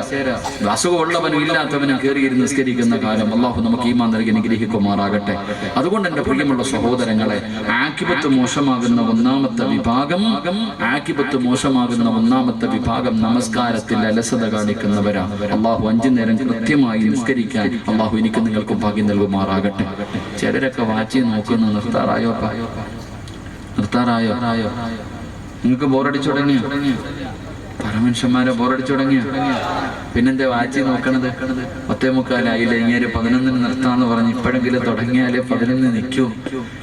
അസുഖമുള്ളവനും ഇല്ലാത്തവനും കയറിയിരുന്ന് നിസ്കരിക്കുന്ന കാലം അല്ലാഹു നമുക്ക് ഈമാൻ നൽകി അനുഗ്രഹിക്കുമാറാകട്ടെ. അതുകൊണ്ട് എന്റെ പ്രിയമുള്ള സഹോദരങ്ങളെ, ആഖിബത്ത് മോശമാകുന്ന ഒന്നാമത്തെ വിഭാഗം നമസ്കാരത്തിൽ അലസത കാണിക്കുന്നവരാണ്. അല്ലാഹു 5 നേരം കൃത്യമായി നിസ്കരിക്കാൻ അല്ലാഹു എനിക്ക് നിങ്ങൾക്കും ഭാഗ്യം നൽകുമാറാകട്ടെ. ചിലരൊക്കെ വാച്ചി നോക്കുന്നു, നിർത്താറായോ? നിങ്ങൾക്ക് ബോറടിച്ചു തുടങ്ങിയോ? പരമനുഷ്യന്മാരെ ബോറടിച്ചു തുടങ്ങിയോ? പിന്നെന്താ വാച്ചി നോക്കണത്? 10:45 ഇങ്ങനെ 11 നിർത്താന്ന് പറഞ്ഞ് ഇപ്പോഴെങ്കിലും തുടങ്ങിയാലേ 11 നിൽക്കൂ.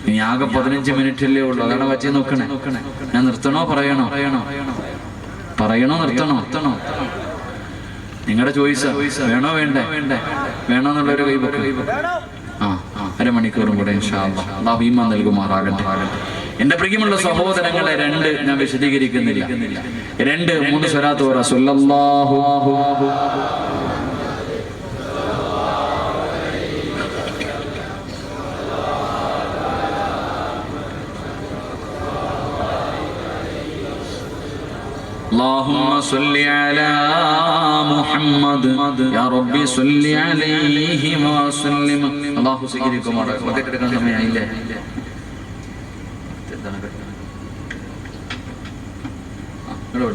ഇനി ആകെ 15 മിനിറ്റല്ലേ ഉള്ളൂ. അതാണ് വാച്ചി നോക്കണേ. ഞാൻ നിർത്തണോ പറയണോ? നിർത്തണോ? നിങ്ങളുടെ ചോയ്സ്. വേണോ വേണ്ടേ? വേണോന്നുള്ളൊരു കൈവക്ക്. 1/2 മണിക്കൂറും കൂടെ ഇൻഷാ അല്ലാഹ് ഈമാൻ നൽകുമാറാകട്ടെ. എന്റെ പ്രിയമുള്ള സഹോദരങ്ങളെ, രണ്ട് ഞാൻ വിശദീകരിക്കുന്നില്ല, 2-3 സ്വലാത്ത് പറ. സല്ലല്ലാഹു اللهم صل على محمد يا ربي صل عليه وسلم. الله സ്വീകരിക്കുമാറാകട്ടെ. ബക്കറ്റ് എടുക്കാൻ സമയമായില്ലേ?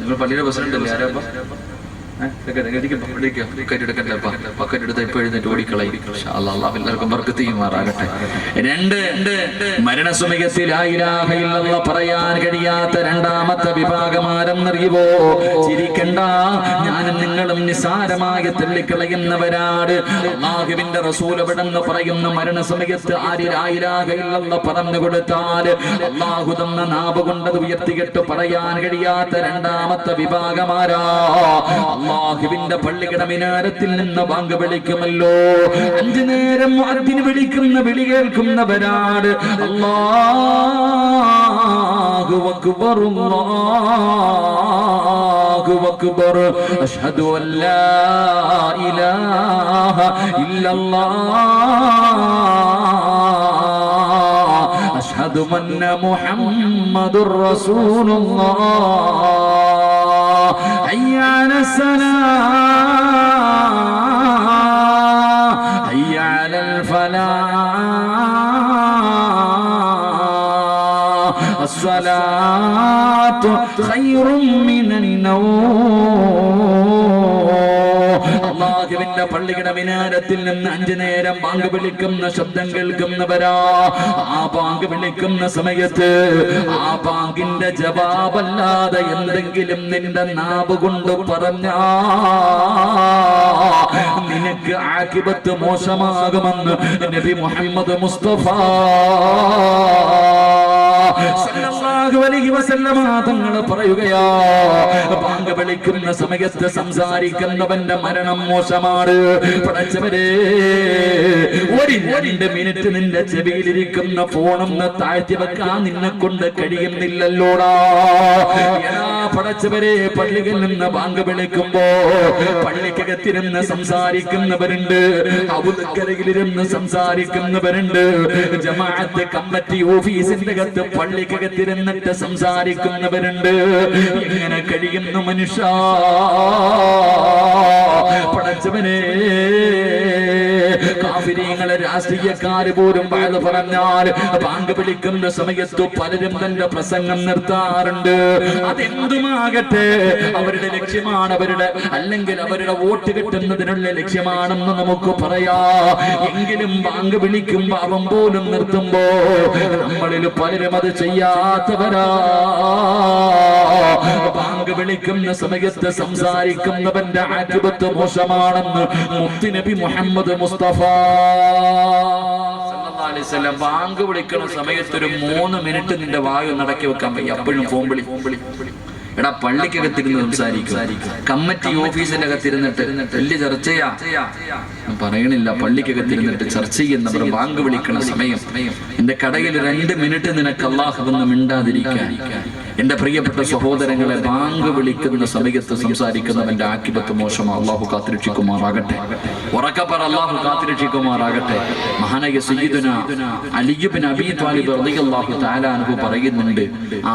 നിങ്ങൾ പള്ളിയുടെ പ്രസിഡന്റ് അല്ലേ? ആരാ എല്ലാവർക്കും ബർക്കത്ത് ചെയ്യുമാറാകട്ടെ. 2 മരണസമയത്തിൽ ലാ ഇലാഹ ഇല്ലല്ലാഹ് പറയാൻ കഴിയാത്ത രണ്ടാമത്തെ വിഭാഗം ആരെന്നറിയുവോ? ചിരിക്കണ്ട, ഞാനും നിങ്ങളും നിസാരമായി തള്ളിക്കളയുന്നവരാണ്. അല്ലാഹുവിന്റെ റസൂൽ എവിടെന്ന് പറയുന്ന മരണസമയത്ത് ആര് ലാ ഇലാഹ ഇല്ലല്ലാഹ് പറഞ്ഞു കൊടുത്താൽ അല്ലാഹു തന്ന നാവ് കൊണ്ടത് ഉയർത്തിയിട്ട് പറയാൻ കഴിയാത്ത രണ്ടാമത്തെ വിഭാഗമാരാ. അല്ലാഹുവിന്റെ പള്ളിയുടെ മിനാരത്തിൽ നിന്ന് ബാങ്ക് വിളിക്കുമല്ലോ, 5 നേരം മുഅദ്ദിൻ വിളിക്കുന്ന വിളി കേൾക്കുന്നവരാണ്. അല്ലാഹു അക്ബർ അല്ലാഹു അക്ബർ അഷ്ഹദു അൻ ലാ ഇലാഹ ഇല്ലല്ലാഹ് അഷ്ഹദു അന്ന മുഹമ്മദുർ റസൂലുള്ളാഹ്. حي على الصلاة حي على الفلاح الصلاة خير من النوم. അല്ലാഹുവിന്റെ പള്ളിയുടെ മിനാരത്തിൽ നിന്ന് 5 നേരം ബാങ്ക് വിളിക്കുന്ന ശബ്ദം കേൾക്കുന്നവരാ. ആ ബാങ്ക് വിളിക്കുന്ന സമയത്ത് ആ ബാങ്കിന്റെ ജവാബല്ലാതെ എന്തെങ്കിലും നിന്റെ നാവ് കൊണ്ട് പറഞ്ഞാ നിനക്ക് ആഖിബത്ത് മോശമാകുമെന്ന് നബി മുഹമ്മദ് മുസ്തഫ സല്ലല്ലാഹു അലൈഹി വസല്ലമ തങ്ങൾ പറയുകയാ, ബാങ്ക് വിളിക്കുന്ന സമയത്ത് സംസാരിക്കുന്നവന്റെ മരണം മോശമാണ്. പടച്ചവരെ, 2 മിനിറ്റ് നിന്റെ ചെവിയിലിരിക്കുന്ന ഫോണൊന്ന് താഴ്ത്തി വെക്കാൻ നിന്നെ കൊണ്ട് കഴിയുന്നില്ലല്ലോടാ. പടച്ചവരെ, പള്ളിയിൽ നിന്ന് ബാങ്ക് വിളിക്കുമ്പോ പള്ളിക്കകത്തിരുന്ന് സംസാരിക്കുന്നവരുണ്ട്, ഔദുക്കരയിലിരുന്ന് സംസാരിക്കുന്നവരുണ്ട്, ജമാഅത്ത് കമ്മിറ്റി ഓഫീസിന്റെ അകത്ത് പള്ളിക്കകത്തിരുന്നിട്ട് സംസാരിക്കുന്നവരുണ്ട്. എങ്ങനെ കഴിയുന്നു മനുഷ്യ? പടച്ചവനെ, കാഫിരീങ്ങളെ രാഷ്ട്രീയക്കാര് പോലും വഅദ് പറഞ്ഞാൽ ബാങ്ക് വിളിക്കുന്ന സമയത്ത് പലരും തന്റെ പ്രസംഗം നിർത്താറുണ്ട്. അതെന്തുമാകട്ടെ, അവരുടെ ലക്ഷ്യമാണ്, അല്ലെങ്കിൽ അവരുടെ വോട്ട് കിട്ടുന്നതിനുള്ള ലക്ഷ്യമാണെന്ന് നമുക്ക് പറയാ. എങ്കിലും ബാങ്ക് വിളിക്കുമ്പോ അവൻ പോലും നിർത്തുമ്പോ നമ്മളിൽ പലരും അത് ചെയ്യാത്തവരാ. ബാങ്ക് വിളിക്കുന്ന സമയത്ത് സംസാരിക്കുന്നവന്റെ ആഖിബത്ത് മോശമാണെന്ന് മുത്തുനബി മുഹമ്മദ് മുസ്തഫ സല്ലല്ലാഹു അലൈഹി വസല്ലം. ബാങ്ക് വിളിക്കുന്ന സമയത്ത് ഒരു 3 മിനിറ്റ് നിന്റെ വായു നടക്കി വെക്കാൻ വയ്യ. അപ്പോഴും ഫോൺ വിളി. എടാ, പള്ളിക്കകത്തിരുന്ന് സംസാരിക്കും, കമ്മിറ്റി ഓഫീസിന്റെ അകത്തിരുന്നിട്ട് വലിയ ചർച്ചയാ പറയണില്ല. പള്ളിക്കകത്തിരുന്നിട്ട് ചർച്ച ചെയ്യുന്നവർ ബാങ്ക് വിളിക്കണ സമയം എന്റെ കടയിൽ 2 മിനിറ്റ് നിനക്ക് അല്ലാഹുവെന്ന് മിണ്ടാതിരിക്കാൻ. എന്റെ പ്രിയപ്പെട്ട സഹോദരങ്ങളെ, ബാങ്ക് വിളിക്കുന്ന സമയത്ത് സംസാരിക്കുന്നവന്റെ ആഖിബത്ത് മോശമാ. അല്ലാഹു കാത്തുരക്ഷിക്കുമാറാകട്ടെ. ഉറക്കപ്പറ, അല്ലാഹു കാത്തുരക്ഷിക്കുമാറാകട്ടെ. മഹാനായ സയ്യിദുനാ അലി ഇബ്നു അബീ ത്വാലിബ് റളിയല്ലാഹു തആല അൻഹു പറയുന്നുണ്ട്,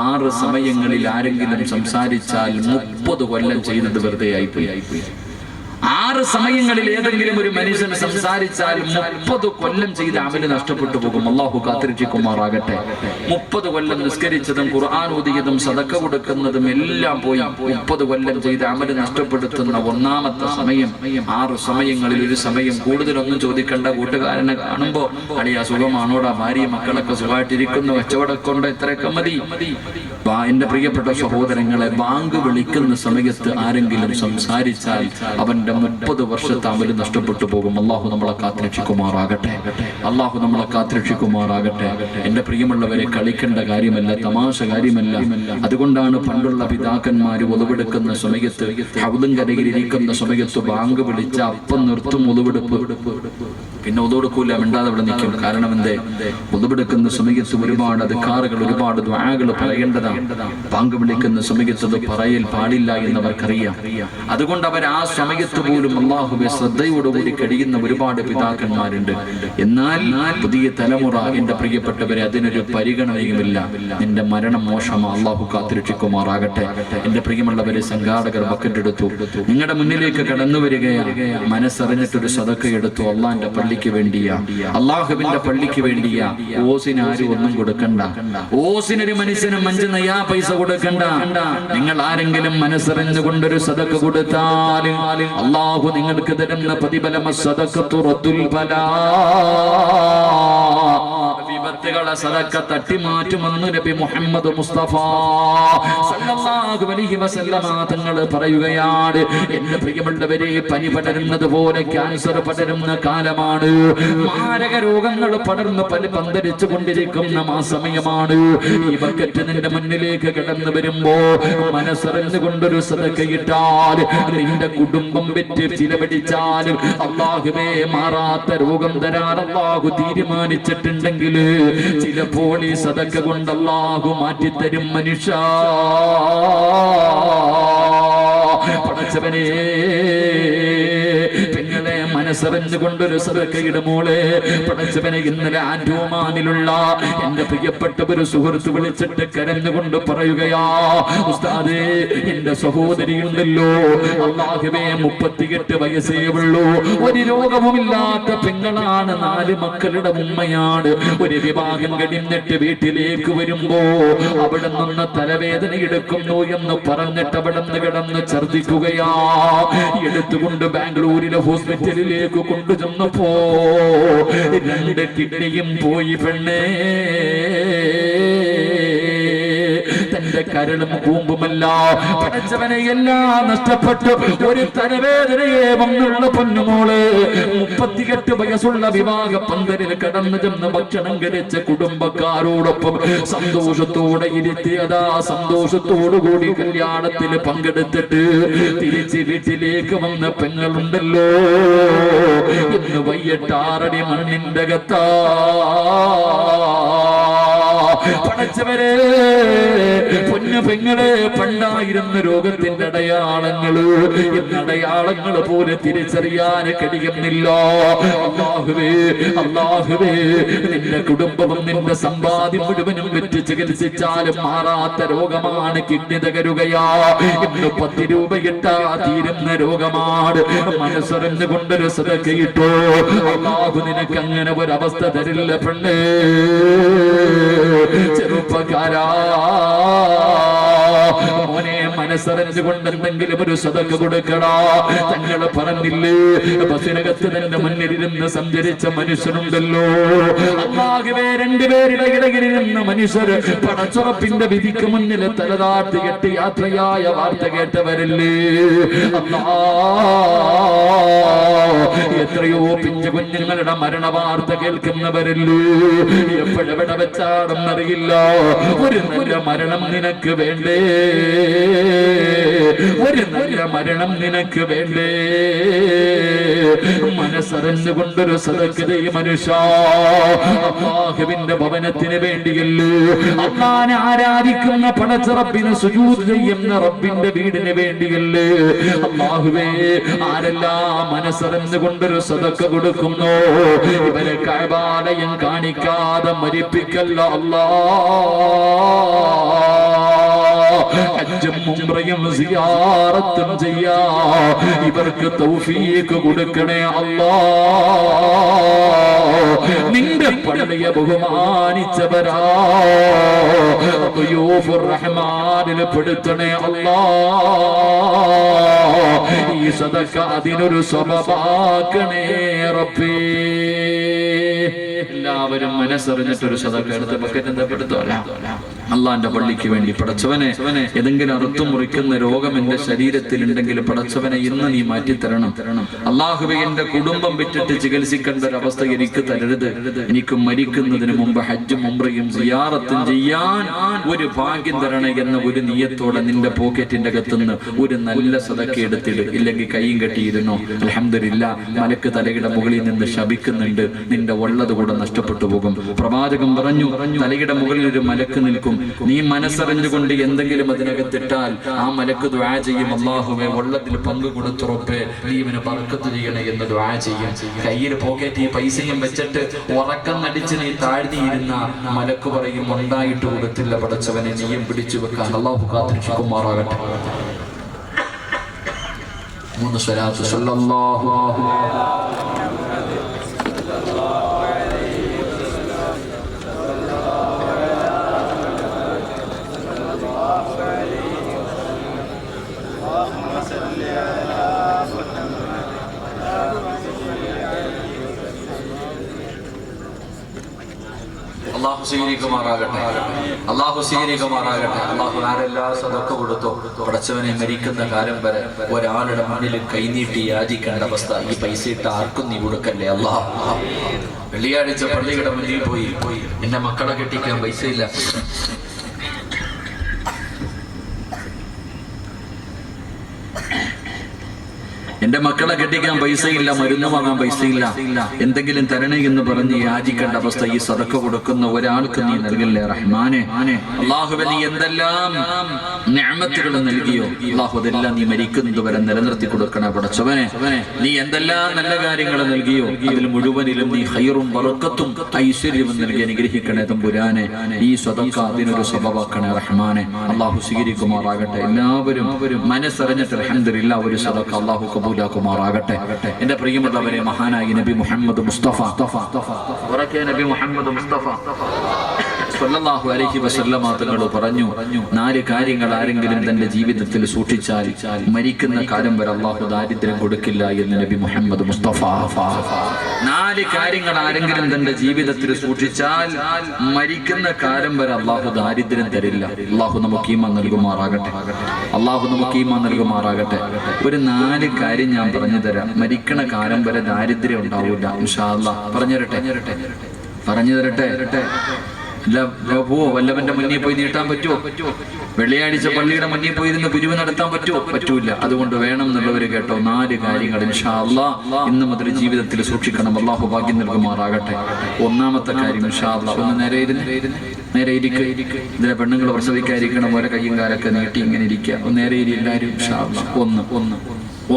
6 സമയങ്ങളിൽ ആരെങ്കിലും സംസാരിച്ചാൽ 30 കൊല്ലം ചെയ്തത് വെറുതെ ആയിപ്പോയി. 6 സമയങ്ങളിൽ ഏതെങ്കിലും ഒരു മനുഷ്യൻ സംസാരിച്ചാൽ 30 കൊല്ലം ചെയ്ത അമല് നഷ്ടപ്പെട്ടു പോകും. അല്ലാഹു കാത്തുരക്ഷിക്കുമാറാകട്ടെ. 30 കൊല്ലം നിസ്കരിച്ചതും ഖുർആൻ ഓതിയതും സദക്ക കൊടുക്കുന്നതും എല്ലാം പോയി 30 കൊല്ലം ചെയ്ത അമല് നഷ്ടപ്പെടുത്തുന്ന ഒന്നാമത്തെ സമയം. 6 സമയങ്ങളിൽ ഒരു സമയം. കൂടുതലൊന്നും ചോദിക്കേണ്ട. കൂട്ടുകാരനെ കാണുമ്പോ അളിയാ സുഖമാണോടാ, ഭാര്യ മക്കളൊക്കെ സുഖമായിട്ടിരിക്കുന്നു, കച്ചവടമൊക്കെ ഉണ്ടോ, ഇത്രയൊക്കെ മതി. എന്റെ പ്രിയപ്പെട്ട സഹോദരങ്ങളെ, ബാങ്ക് വിളിക്കുന്ന സമയത്ത് ആരെങ്കിലും സംസാരിച്ചാൽ അവന്റെ 30 30 വർഷത്തെ അമല് നഷ്ടപ്പെട്ടു പോകും. അള്ളാഹു നമ്മളെ കാത്തുരക്ഷിക്കുമാറാകട്ടെ. അള്ളാഹു നമ്മളെ കാത്തുരക്ഷിക്കുമാറാകട്ടെ. എന്റെ പ്രിയമുള്ളവരെ, കളിക്കേണ്ട കാര്യമല്ല, തമാശ കാര്യമല്ല. അതുകൊണ്ടാണ് പണ്ടുള്ള പിതാക്കന്മാര് ഒളിവെടുക്കുന്ന സമയത്ത്, ഹൗദും കരയിലിരിക്കുന്ന സമയത്ത് ബാങ്ക് വിളിച്ച അപ്പം നിർത്തും ഒളിവെടുപ്പ്. പിന്നെ ഒതുകൊടുക്കൂല, മിണ്ടാതെ അവിടെ നിൽക്കും. കാരണം എന്തേ? ഒതുവെടുക്കുന്ന സമയത്ത് ഒരുപാട് അദ്കാറുകൾ, ഒരുപാട് ദുആകൾ പറയേണ്ടതാണ്. ബാങ്ക് വിളിക്കുന്ന സമയത്ത് അത് പറയൽ പാടില്ല എന്നവർക്കറിയാം. അതുകൊണ്ട് അവർ ആ സമയത്ത് പോലും അല്ലാഹുവെ ശ്രദ്ധയോടുകൂടി കഴിയുന്ന ഒരുപാട് പിതാക്കന്മാരുണ്ട്. എന്നാൽ പുതിയ തലമുറ, എന്റെ പ്രിയപ്പെട്ടവരെ, അതിനൊരു പരിഗണനയുമില്ല. നിന്റെ മരണം മോശമാ, അല്ലാഹു കാത്തുരക്ഷിക്കുമാറാകട്ടെ. എന്റെ പ്രിയമുള്ളവരെ, സംഘാടകർ ബക്കറ്റ് എടുത്തു, നിങ്ങളുടെ മുന്നിലേക്ക് കടന്നു വരികയാണ്. മനസ്സറിഞ്ഞിട്ടൊരു സദക്ക എടുത്തു. അള്ളാന്റെ പള്ളിക്ക് വേണ്ടിയാ, അള്ളാഹുവിന്റെ പള്ളിക്ക് വേണ്ടിയാ. ഓസിന് ആരും ഒന്നും കൊടുക്കണ്ട. ഓസിനൊരു മനുഷ്യനും 5 നയാ പൈസ കൊടുക്കണ്ട. നിങ്ങൾ ആരെങ്കിലും മനസ്സറിഞ്ഞുകൊണ്ടൊരു സദക്ക കൊടുത്താൽ അള്ളാഹു നിങ്ങൾക്ക് തരുന്ന പ്രതിഫലം സദഖത്തു റദ്ദുൽ ബലാ, വിപത്തുകളെ സദക്ക തട്ടിമാറ്റുമെന്ന് നബി മുഹമ്മദ് മുസ്തഫ സല്ലല്ലാഹു അലൈഹി വസല്ലമ തങ്ങൾ പറയുകയാണ്. എന്റെ പ്രിയമുള്ളവരെ, പനി പടരുന്നത് പോലെ ക്യാൻസർ പടരുന്ന കാലമാണ്. മാരക രോഗങ്ങൾ പടർന്ന് പന്തരിച്ചു കൊണ്ടിരിക്കുന്ന ആ സമയമാണ്. ഈ ബക്കറ്റ് നിന്റെ മുന്നിലേക്ക് കടന്നു വരുമ്പോ മനസ്സറിഞ്ഞുകൊണ്ടൊരു സദക്കയിട്ടാൽ, നിന്റെ കുടുംബം വെച്ച് ചിലവടിച്ചാൽ അല്ലാഹുവേ മാറാത്ത രോഗം തരാൻ അല്ലാഹു തീരുമാനിച്ചിട്ടുണ്ടെങ്കിൽ ചിലപ്പോൾ ഈ സദക്ക കൊണ്ട് അല്ലാഹു മാറ്റിത്തരും. മനുഷ്യ പടച്ചവനെ, പെങ്ങളെ, മനസ്സറിഞ്ഞുകൊണ്ടൊരു സദക്കയുടെ മോളെ, പടച്ചവനെ, ഇന്നലെ ആൻഡോമാനിലുള്ള എന്റെ പ്രിയപ്പെട്ട ഒരു സുഹൃത്ത് വിളിച്ചിട്ട് കരഞ്ഞുകൊണ്ട് പറയുകയാ, ഉസ്താദേ, എന്റെ സഹോദരിയുണ്ടല്ലോ, അല്ലാഹുവേ 38 വയസ്സേ ഉള്ളൂ, ഒരു രോഗവുമില്ലാത്ത പെങ്ങളാണ്, 4 മക്കളുടെ ഉമ്മയാണ്. ഒരു വിവാഹം കഴിഞ്ഞിട്ട് വീട്ടിലേക്ക് വരുമ്പോ അവിടെ നിന്ന് തലവേദന എടുക്കുന്നു എന്ന് പറഞ്ഞിട്ട് അവിടെ നിന്ന് കിടന്ന് ഛർദിക്കുകയാ. എടുത്തുകൊണ്ട് ബാംഗ്ലൂരിലെ ഹോസ്പിറ്റലിലേക്ക് കൊണ്ടുചെന്നപ്പോ 2 കിഡ്നിയും പോയി പെണ്ണേ. തന്റെ കരളും കൂമ്പുമല്ല, പടച്ചവനെ, എല്ലാം നഷ്ടപ്പെട്ടു. ഒരു തലവേദനയെ വന്നുള്ള പൊന്നുമോള് 38 വയസ്സുള്ള വിവാഹ പന്തലിൽ കടന്നു ചെന്ന് ഭക്ഷണം കഴിച്ച കുടുംബക്കാരോടൊപ്പം സന്തോഷത്തോടെ ഇരുത്തിയതാ. സന്തോഷത്തോടുകൂടി കല്യാണത്തിൽ പങ്കെടുത്തിട്ട് തിരിച്ച് വീട്ടിലേക്ക് വന്ന പെങ്ങളുണ്ടല്ലോ, ഇന്ന് വൈകിട്ടാറടി മണ്ണിന്റെ അകത്താ. പടച്ചവരെ, പൊന്നു പെങ്ങളെ, പണ്ടായിരുന്ന രോഗത്തിന്റെ അടയാളങ്ങള് ഇന്ന് അടയാളങ്ങൾ പോലെ തിരിച്ചറിയാൻ കഴിയുന്നില്ല. അല്ലാഹുവേ, അല്ലാഹുവേ, നിന്റെ കുടുംബവും നിന്റെ സമ്പാദ്യം മുഴുവനും വെച്ച് ചികിത്സിച്ചാലും മാറാത്ത രോഗമാണ് കിഡ്നി തകരുകയാ. ഇന്ന് 10 രൂപയിട്ടാ തീരുന്ന രോഗമാണ്. മനസ്സറിഞ്ഞുകൊണ്ടൊരു സദക്കയിട്ടോ, അല്ലാഹു നിനക്ക് അങ്ങനെ ഒരവസ്ഥ തരില്ല പെണ്ണേ. ചെറുപ്പക്കാരാ, മോനെ, മനസ്സറിഞ്ഞുകൊണ്ട് എന്തെങ്കിലും ഒരു സദക്ക കൊടുക്കടാ. തങ്ങൾ പറഞ്ഞില്ലേ, ബസിനകത്ത് തന്നെ മുന്നിലിരുന്ന് സഞ്ചരിച്ച മനുഷ്യനുണ്ടല്ലോ, അല്ലാഹുവേ, 2 പേരുടെ ഇടയിലിരുന്ന മനുഷ്യർ പടച്ചുറപ്പിന്റെ വിധിക്ക് മുന്നിൽ തലതാട്ടി കെട്ടി യാത്രയായ വാർത്ത കേട്ടവരല്ലേ. എത്രയോ പിഞ്ചു കുഞ്ഞുങ്ങളുടെ മരണ വാർത്ത കേൾക്കുന്നവരല്ലേ. എപ്പോഴെവിടെ വെച്ചാണെന്നറിയില്ല. ഒരു നല്ല മരണം നിനക്ക് വേണ്ടേ? ഒരു നല്ല മരണം നിനക്ക് വേണ്ടേ? മനസ്സറിഞ്ഞുകൊണ്ടൊരു സദക്കത മനുഷ്യ, അല്ലാഹുവിന്റെ ഭവനത്തിന് വേണ്ടിയല്ലേ, അല്ലാഹുവിനെ ആരാധിക്കുന്ന പടച്ചറപ്പിന് സുജൂദ് ചെയ്യുന്ന റബ്ബിന്റെ വീടിന് വേണ്ടിയല്ലേ. അല്ലാഹുവേ, ആരെല്ലാം മനസ്സറിഞ്ഞുകൊണ്ടൊരു സദക്ക കൊടുക്കുന്നു, ഇവരെ കഅബാലയം കാണിക്കാതെ മരിപ്പിക്കല്ല ഹജ്ജും ഉംറയും സിയാറത്തും ചെയ്യാ ഇവർക്ക് തൗഫീഖ് കൊടുക്കണേ അല്ലാഹ്. നിന്റെ പള്ളിയെ ബഹുമാനിച്ചവരാ ളയൂഫുർ റഹ്മാനിൽ പെടുത്തണേ അല്ലാഹ്. ഈ സദഖ അതിനൊരു സബബാക്കണേ റബ്ബേ. എല്ലാവരും മനസ്സറിഞ്ഞിട്ടൊരു സദഖ എടുത്ത് ബക്കറ്റ് എന്താ എടുത്തോളാം. അള്ളാന്റെ പള്ളിക്ക് വേണ്ടി പടച്ചവനെ, ഏതെങ്കിലും അറുത്തു മുറിക്കുന്ന രോഗം എന്റെ ശരീരത്തിൽ ഉണ്ടെങ്കിൽ പടച്ചവനെ ഇന്ന് നീ മാറ്റിത്തരണം. അള്ളാഹുവേ, എന്റെ കുടുംബം വിറ്റിട്ട് ചികിത്സിക്കേണ്ട ഒരവസ്ഥ എനിക്ക് തരരുത്. എനിക്ക് മരിക്കുന്നതിന് മുമ്പ് ഹജ്ജും ഉംറയും സിയാറത്തും ചെയ്യാൻ ഒരു ഭാഗ്യം തരണേ എന്ന ഒരു നിയത്തോടെ നിന്റെ പോക്കറ്റിന്റെ അകത്തുനിന്ന് ഒരു നല്ല സദഖ എടുത്തിട്. ഇല്ലെങ്കിൽ കൈയും കെട്ടിയിരുന്നു. അൽഹംദുലില്ലാ, മലക്ക് തലയുടെ മുകളിൽ നിന്ന് ശപിക്കുന്നുണ്ട്, നിന്റെ ഉള്ളത് കൂടെ നഷ്ടപ്പെട്ടു പോകും. പ്രവാചകൻ പറഞ്ഞു, തലയുടെ മുകളിൽ ഒരു മലക്ക് നിൽക്കും, നീ മനസ്സറിഞ്ഞുകൊണ്ട് എന്തെങ്കിലും അതിനകത്തിട്ടാൽ ആ മലക്ക് ദുആ ചെയ്യും, അല്ലാഹുവേ ഉള്ളതിൽ പങ്കു കൊടുത്തുറപ്പേ നീ ഇവന് ബർക്കത്ത് ചെയ്യണേ എന്ന് ദുആ ചെയ്യും. കയ്യിൽ പോക്കറ്റ് ഈ പൈസയും വെച്ചിട്ട് ഉറക്കം നടിച്ച് നീ താഴ്ന്നിയിരുന്ന മലക്ക് പറയും, ഉണ്ടായിട്ട് കൊടുത്തില്ല പടച്ചവനെ, നീയും പിടിച്ചു വെക്കാൻ. അല്ലാഹു കാത്തിരക്ഷിക്കുമാറാകട്ടെ. 3 സ്വലാത്ത് സല്ലല്ലാഹു അള്ളാഹു സ്വീകരിക്കുമാറാകട്ടെ. അള്ളാഹു സ്വീകരിക്കുമാറാകട്ടെ. അള്ളാഹു ആരെല്ലാം സദഖ കൊടുത്തോ പടച്ചവനെ, മരിക്കുന്ന കാലം വരെ ഒരാളുടെ മുന്നിൽ കൈനീട്ടി യാചിക്കേണ്ട അവസ്ഥ ഈ പൈസ ഇട്ട് ആർക്കും നീ കൊടുക്കല്ലേ അള്ളാഹ്. വെള്ളിയാഴ്ച പള്ളിയുടെ മുന്നിൽ പോയി എന്റെ മക്കളെ കെട്ടിക്കാൻ പൈസ ഇല്ല, എന്റെ മക്കളെ കെട്ടിക്കാൻ പൈസയില്ല, മരുന്ന് വാങ്ങാൻ പൈസയില്ല, എന്തെങ്കിലും തരണേ എന്ന് പറഞ്ഞ് യാചിക്കേണ്ട അവസ്ഥ ഈ സദഖ കൊടുക്കുന്ന ഒരാൾക്ക് നീ നൽകല്ലേ റഹ്മാനെ. അല്ലാഹുവേ, നീ എന്തെല്ലാം നിഅമത്തുകൾ നൽകിയോ അല്ലാഹു, അതെല്ലാം നീ മരിക്കുന്നത് വരെ നിലനിർത്തി കൊടുക്കണേ പടച്ചവനെ. നീ എന്തെല്ലാം നല്ല കാര്യങ്ങൾ നൽകിയോ അതിൽ മുഴുവനിലും നീ ഖൈറും ബറക്കത്തും ഐശ്വര്യവും നൽകി അനുഗ്രഹിക്കണേ തമ്പുരാനെ. ഈ സദഖ അതിനൊരു സബബാക്കണേ റഹ്മാനെ. അല്ലാഹു സ്വീകരിക്കുമാറാകട്ടെ. എല്ലാവരും മനസ്സറിഞ്ഞിട്ട് അൽഹംദുലില്ലാ ഒരു സദഖ അല്ലാഹു കബൂലാക്കുമാറാകട്ടെ. എന്റെ പ്രിയമുള്ളവരെ, മഹാനായി നബി മുഹമ്മദ് മുസ്തഫ നബി മുഹമ്മദ് മുസ്തഫ സ്വല്ലല്ലാഹു അലൈഹി വസല്ലമ തങ്ങൾ പറഞ്ഞു, 4 കാര്യങ്ങൾ ആരെങ്കിലും തന്റെ ജീവിതത്തിൽ സൂക്ഷിച്ചാൽ മരിക്കുന്ന കാലം വരെ അല്ലാഹു ദാരിദ്ര്യം കൊടുക്കില്ല എന്ന് നബി മുഹമ്മദ് മുസ്തഫ. 4 കാര്യങ്ങൾ ആരെങ്കിലും തന്റെ ജീവിതത്തിൽ സൂക്ഷിച്ചാൽ മരിക്കുന്ന കാലം വരെ അല്ലാഹു ദാരിദ്ര്യം തരില്ല. അല്ലാഹു നമുക്ക് ഈമാൻ നൽകുമാറാകട്ടെ. അല്ലാഹു നമുക്ക് ഈമാൻ നൽകുമാറാകട്ടെ. ഒരു 4 കാര്യം ഞാൻ പറഞ്ഞു തരാം. മരിക്കണ കാലം വരെ ദാരിദ്ര്യം ഉണ്ടാവില്ല ഇൻഷാ അല്ലാഹ്. പറഞ്ഞു തരട്ടെ. വല്ലവന്റെ മുന്നിൽ പോയി നീട്ടാൻ പറ്റുമോ? വെള്ളിയാഴ്ച പള്ളിയുടെ മുന്നിൽ പോയിരുന്ന് പിരിവ് നടത്താൻ പറ്റുമോ? പറ്റൂല. അതുകൊണ്ട് വേണം എന്നുള്ളവര് കേട്ടോ 4 കാര്യങ്ങൾ ഇൻഷാ അല്ലാഹ് ഇന്ന് മുതൽ ജീവിതത്തിൽ സൂക്ഷിക്കണം. അല്ലാഹു ഭാഗ്യം നൽകുമാറാകട്ടെ. ഒന്നാമത്തെ കാര്യം ഇൻഷാ അല്ലാഹ്, ഒന്ന് നേരെ ഇരിക്കുക. ഇതിലെ പെണ്ണുങ്ങൾ പ്രസവിക്കാതിരിക്കണം, ഓരോ കയ്യും കാലൊക്കെ നീട്ടി ഇങ്ങനെ ഇരിക്കുക. ഒന്ന് നേരെ ഇരി എല്ലാവരും ഇൻഷാ അല്ലാഹ്.